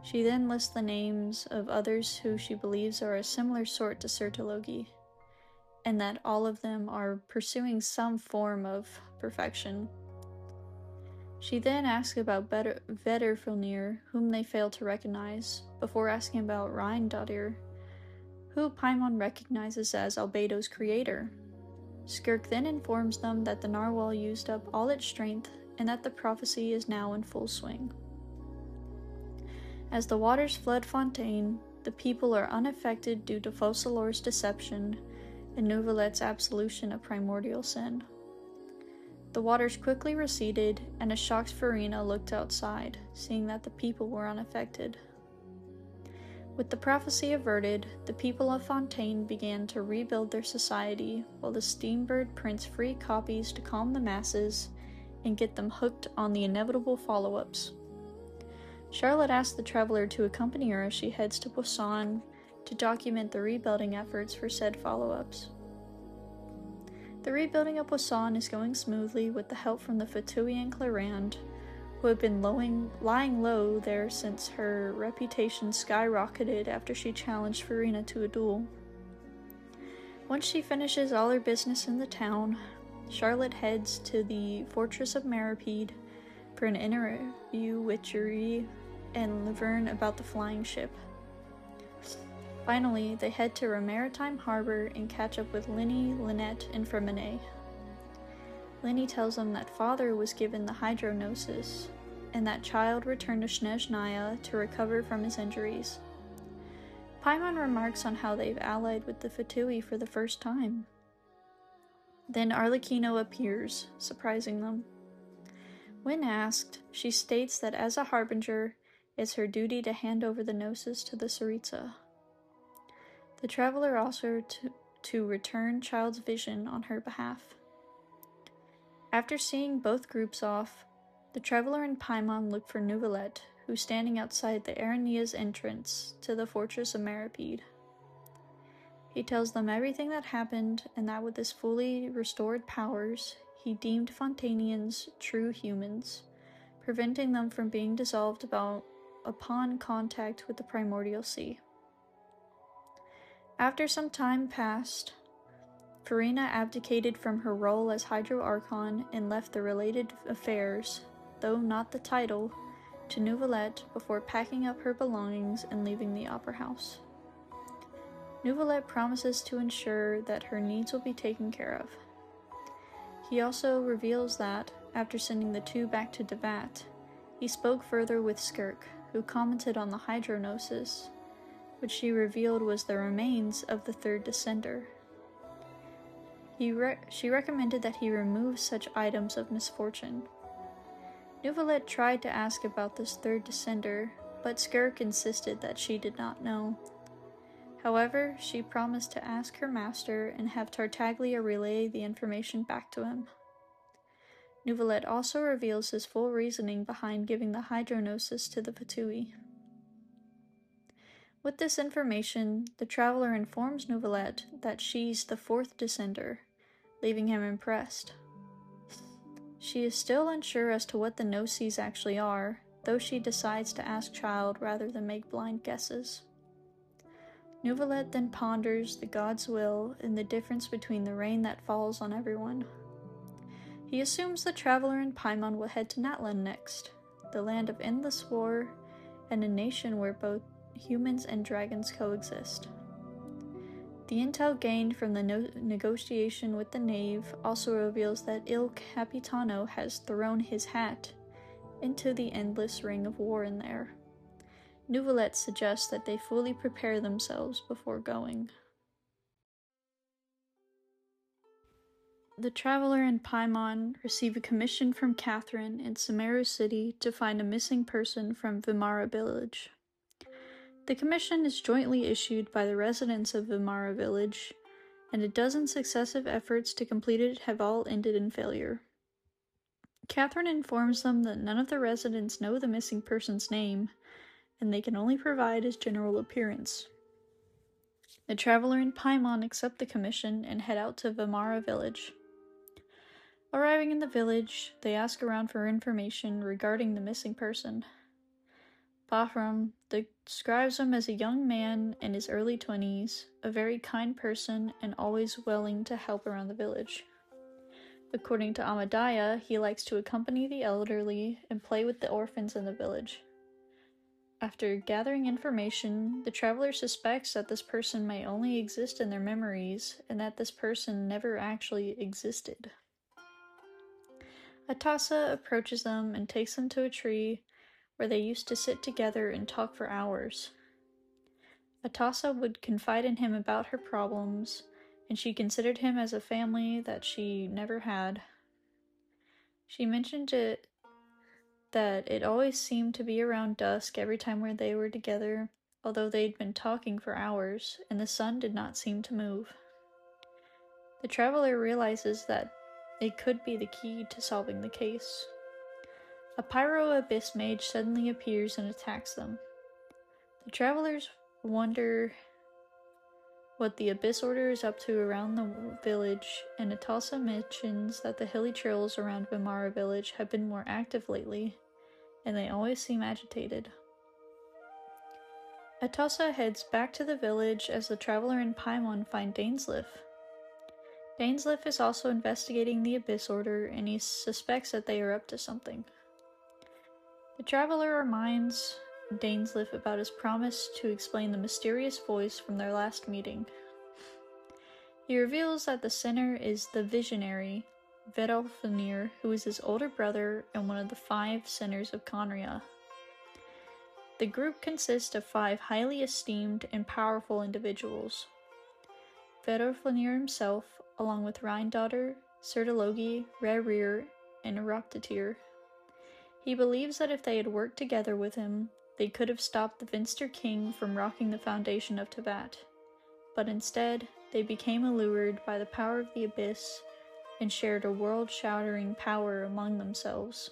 S1: She then lists the names of others who she believes are a similar sort to Sertologi, and that all of them are pursuing some form of perfection. She then asks about Vedrfolnir, whom they fail to recognize, before asking about Rheindadir, who Paimon recognizes as Albedo's creator. Skirk then informs them that the narwhal used up all its strength and that the prophecy is now in full swing. As the waters flood Fontaine, the people are unaffected due to Focalor's deception and Neuvillette's absolution of primordial sin. The waters quickly receded, and a shocked Farina looked outside, seeing that the people were unaffected. With the prophecy averted, the people of Fontaine began to rebuild their society, while the Steambird prints free copies to calm the masses and get them hooked on the inevitable follow-ups. Charlotte asks the traveler to accompany her as she heads to Poisson to document the rebuilding efforts for said follow-ups. The rebuilding of Poisson is going smoothly with the help from the Fatui and Clarande, who have been lying low there since her reputation skyrocketed after she challenged Farina to a duel. Once she finishes all her business in the town, Charlotte heads to the fortress of Maripede for an interview with Jury and Laverne about the flying ship. Finally, they head to a maritime harbor and catch up with Linny, Lynette, and Freminet. Linny tells them that Father was given the hydrognosis, and that Child returned to Snezhnaya to recover from his injuries. Paimon remarks on how they've allied with the Fatui for the first time. Then Arlecchino appears, surprising them. When asked, she states that as a harbinger, it's her duty to hand over the gnosis to the Tsaritsa. The traveler also to return Child's vision on her behalf. After seeing both groups off, The traveler and Paimon look for Neuvillette, who's standing outside the Arania's entrance to the fortress of Meripede. He tells them everything that happened, and that with his fully restored powers, he deemed Fontanians true humans, preventing them from being dissolved upon contact with the primordial sea. After some time passed, Farina abdicated from her role as Hydro Archon and left the related affairs, though not the title, to Neuvillette before packing up her belongings and leaving the opera house. Neuvillette promises to ensure that her needs will be taken care of. He also reveals that, after sending the two back to Devat, he spoke further with Skirk, who commented on the Hydronosis, which she revealed was the remains of the third descender. She recommended that he remove such items of misfortune. Neuvillette tried to ask about this third descender, but Skirk insisted that she did not know. However, she promised to ask her master and have Tartaglia relay the information back to him. Neuvillette also reveals his full reasoning behind giving the Hydronosis to the Fatui. With this information, the traveler informs Neuvillette that she's the fourth descender, leaving him impressed. She is still unsure as to what the Gnosis actually are, though she decides to ask Child rather than make blind guesses. Neuvillette then ponders the god's will and the difference between the rain that falls on everyone. He assumes the traveler and Paimon will head to Natlan next, the land of endless war and a nation where both humans and dragons coexist. The intel gained from the negotiation with the Knave also reveals that Il Capitano has thrown his hat into the endless ring of war in there. Neuvillette suggests that they fully prepare themselves before going. The traveler and Paimon receive a commission from Catherine in Sumeru City to find a missing person from Vimara Village. The commission is jointly issued by the residents of Vimara Village, and a dozen successive efforts to complete it have all ended in failure. Catherine informs them that none of the residents know the missing person's name, and they can only provide his general appearance. The traveler and Paimon accept the commission and head out to Vimara Village. Arriving in the village, they ask around for information regarding the missing person. Bahram describes him as a young man in his early 20s, a very kind person and always willing to help around the village. According to Amadaya, he likes to accompany the elderly and play with the orphans in the village. After gathering information, the traveler suspects that this person may only exist in their memories, and that this person never actually existed. Atasa approaches them and takes them to a tree where they used to sit together and talk for hours. Atasa would confide in him about her problems, and she considered him as a family that she never had. She mentioned that it always seemed to be around dusk every time when they were together, although they'd been talking for hours, and the sun did not seem to move. The traveler realizes that it could be the key to solving the case. A Pyro Abyss Mage suddenly appears and attacks them. The travelers wonder what the Abyss Order is up to around the village, and Atasa mentions that the hilly trails around Vimara Village have been more active lately, and they always seem agitated. Atasa heads back to the village as the traveler and Paimon find Dainsleif. Dainsleif is also investigating the Abyss Order, and he suspects that they are up to something. The traveler reminds Dainsleif about his promise to explain the mysterious voice from their last meeting. He reveals that the sinner is the visionary, Vedalfnir, who is his older brother and one of the 5 sinners of Conria. The group consists of 5 highly esteemed and powerful individuals. Vedalfnir himself, along with Rhindaughter, Sertologi, Rerir, and Eroptatir. He believes that if they had worked together with him, they could have stopped the Vinster King from rocking the foundation of Teyvat. But instead, they became allured by the power of the Abyss and shared a world-shattering power among themselves.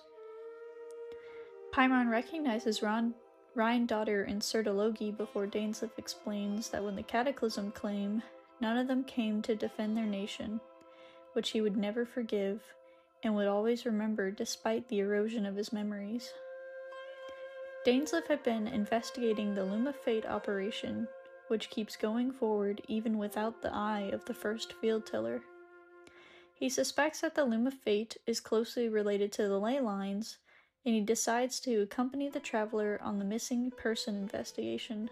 S1: Paimon recognizes Rhine-Daughter and Sertologi before Dainsleif explains that when the Cataclysm came, none of them came to defend their nation, which he would never forgive and would always remember despite the erosion of his memories. Dainsleif had been investigating the Loom of Fate operation, which keeps going forward even without the eye of the first field tiller. He suspects that the Loom of Fate is closely related to the ley lines, and he decides to accompany the traveler on the missing person investigation,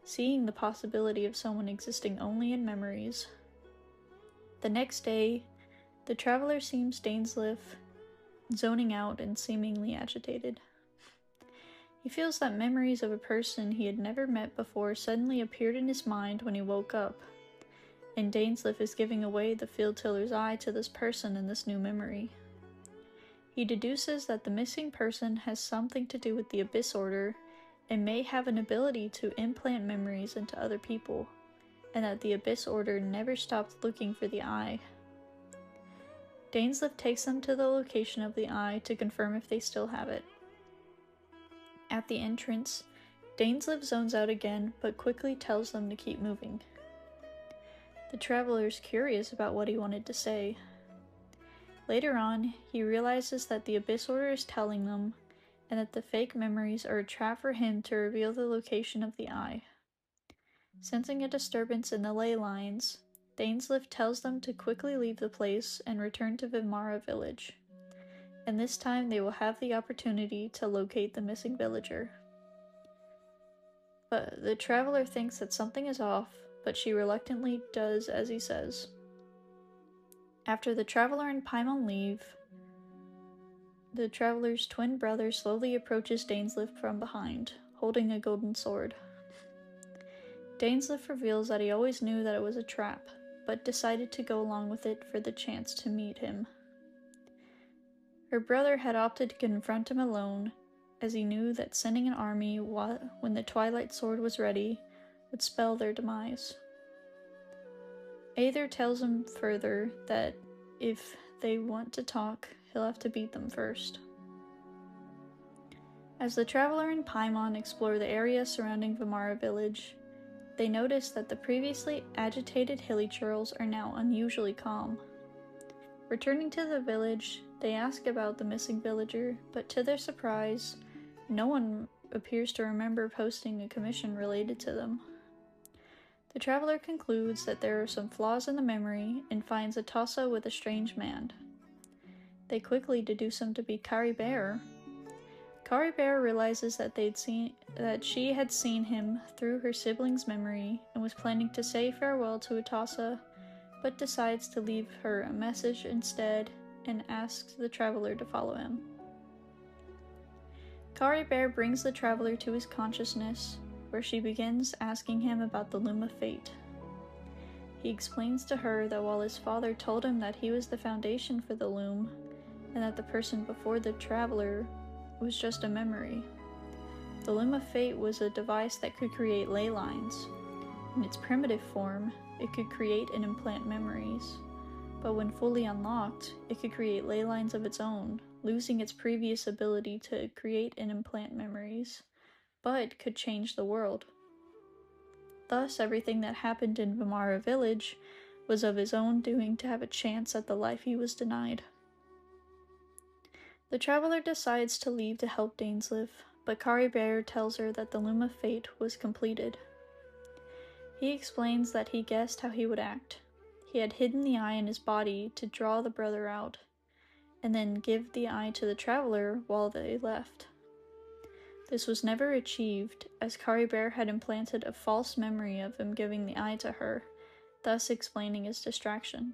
S1: seeing the possibility of someone existing only in memories. The next day, the traveler sees Dainsleif zoning out and seemingly agitated. He feels that memories of a person he had never met before suddenly appeared in his mind when he woke up, and Dainsleif is giving away the field tiller's eye to this person in this new memory. He deduces that the missing person has something to do with the Abyss Order and may have an ability to implant memories into other people, and that the Abyss Order never stopped looking for the eye. Dainsleif takes them to the location of the eye to confirm if they still have it. At the entrance, Dainsleif zones out again, but quickly tells them to keep moving. The traveler is curious about what he wanted to say. Later on, he realizes that the Abyss Order is telling them, and that the fake memories are a trap for him to reveal the location of the eye. Sensing a disturbance in the ley lines, Dainsleif tells them to quickly leave the place and return to Vimara village, and this time they will have the opportunity to locate the missing villager. But the traveler thinks that something is off, but she reluctantly does as he says. After the traveler and Paimon leave, the traveler's twin brother slowly approaches Dainsleif from behind, holding a golden sword. Dainsleif reveals that he always knew that it was a trap, but decided to go along with it for the chance to meet him. Her brother had opted to confront him alone, as he knew that sending an army when the Twilight Sword was ready would spell their demise. Aether tells him further that if they want to talk, he'll have to beat them first. As the traveler and Paimon explore the area surrounding Vimara village, they notice that the previously agitated hilichurls are now unusually calm. Returning to the village, they ask about the missing villager, but to their surprise, no one appears to remember posting a commission related to them. The traveler concludes that there are some flaws in the memory and finds Atassa with a strange man. They quickly deduce him to be Kari Bear. Kari Bear realizes that she had seen him through her sibling's memory and was planning to say farewell to Atassa, but decides to leave her a message instead and asks the traveler to follow him. Kari Bear brings the traveler to his consciousness, where she begins asking him about the Loom of Fate. He explains to her that while his father told him that he was the foundation for the loom, and that the person before the traveler was just a memory, the Loom of Fate was a device that could create ley lines. In its primitive form, it could create and implant memories, but when fully unlocked, it could create ley lines of its own, losing its previous ability to create and implant memories, but could change the world. Thus, everything that happened in Vimara village was of his own doing to have a chance at the life he was denied. The traveler decides to leave to help Dainsleif, but Kari Bear tells her that the Loom of Fate was completed. He explains that he guessed how he would act. He had hidden the eye in his body to draw the brother out, and then give the eye to the traveler while they left. This was never achieved, as Kari Bear had implanted a false memory of him giving the eye to her, thus explaining his distraction.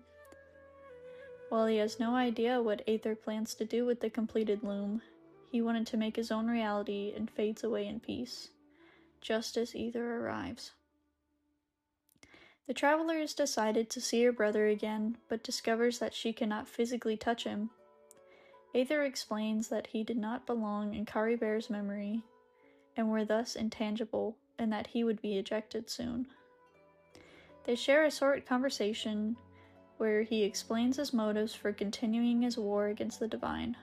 S1: While he has no idea what Aether plans to do with the completed loom, he wanted to make his own reality and fades away in peace, just as Aether arrives. The traveler has decided to see her brother again, but discovers that she cannot physically touch him. Aether explains that he did not belong in Kari Bear's memory, and were thus intangible, and that he would be ejected soon. They share a short conversation, where he explains his motives for continuing his war against the Divine.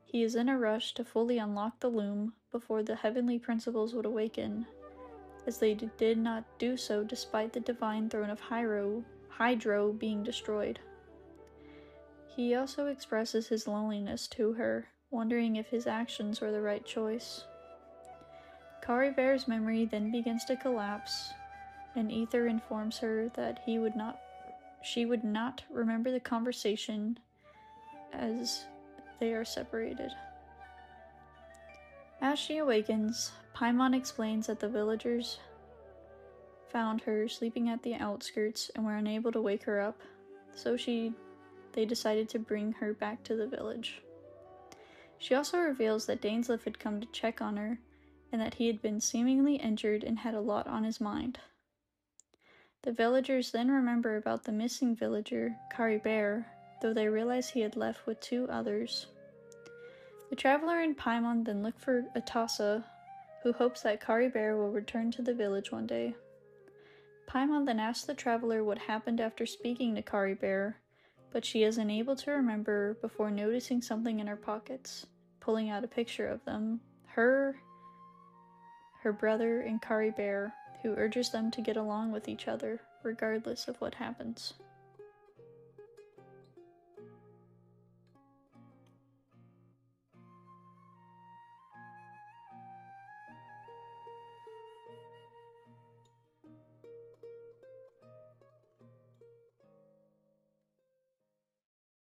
S1: He is in a rush to fully unlock the loom before the heavenly principles would awaken, as they did not do so despite the divine throne of Hydro being destroyed. He also expresses his loneliness to her, wondering if his actions were the right choice. Karibere's memory then begins to collapse, and Ether informs her that she would not remember the conversation as they are separated. As she awakens, Paimon explains that the villagers found her sleeping at the outskirts and were unable to wake her up, so they decided to bring her back to the village. She also reveals that Dainsleif had come to check on her, and that he had been seemingly injured and had a lot on his mind. The villagers then remember about the missing villager, Caribert, though they realize he had left with 2 others. The traveler and Paimon then look for Atassa, who hopes that Caribert will return to the village one day. Paimon then asks the traveler what happened after speaking to Caribert, but she is unable to remember before noticing something in her pockets, pulling out a picture of them, her brother, and Caribert, who urges them to get along with each other, regardless of what happens.